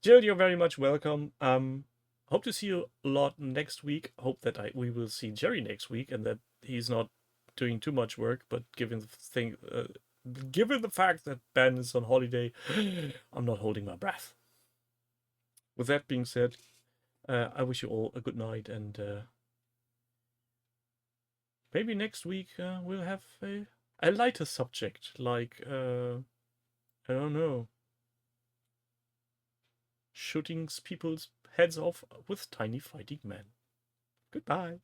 Jill, you're very much welcome. Hope to see you a lot next week. Hope that we will see Gerry next week and that he's not doing too much work. But given the fact that Ben is on holiday, I'm not holding my breath. With that being said, I wish you all a good night, and maybe next week we'll have a lighter subject, like I don't know, shooting people's heads off with tiny fighting men. Goodbye.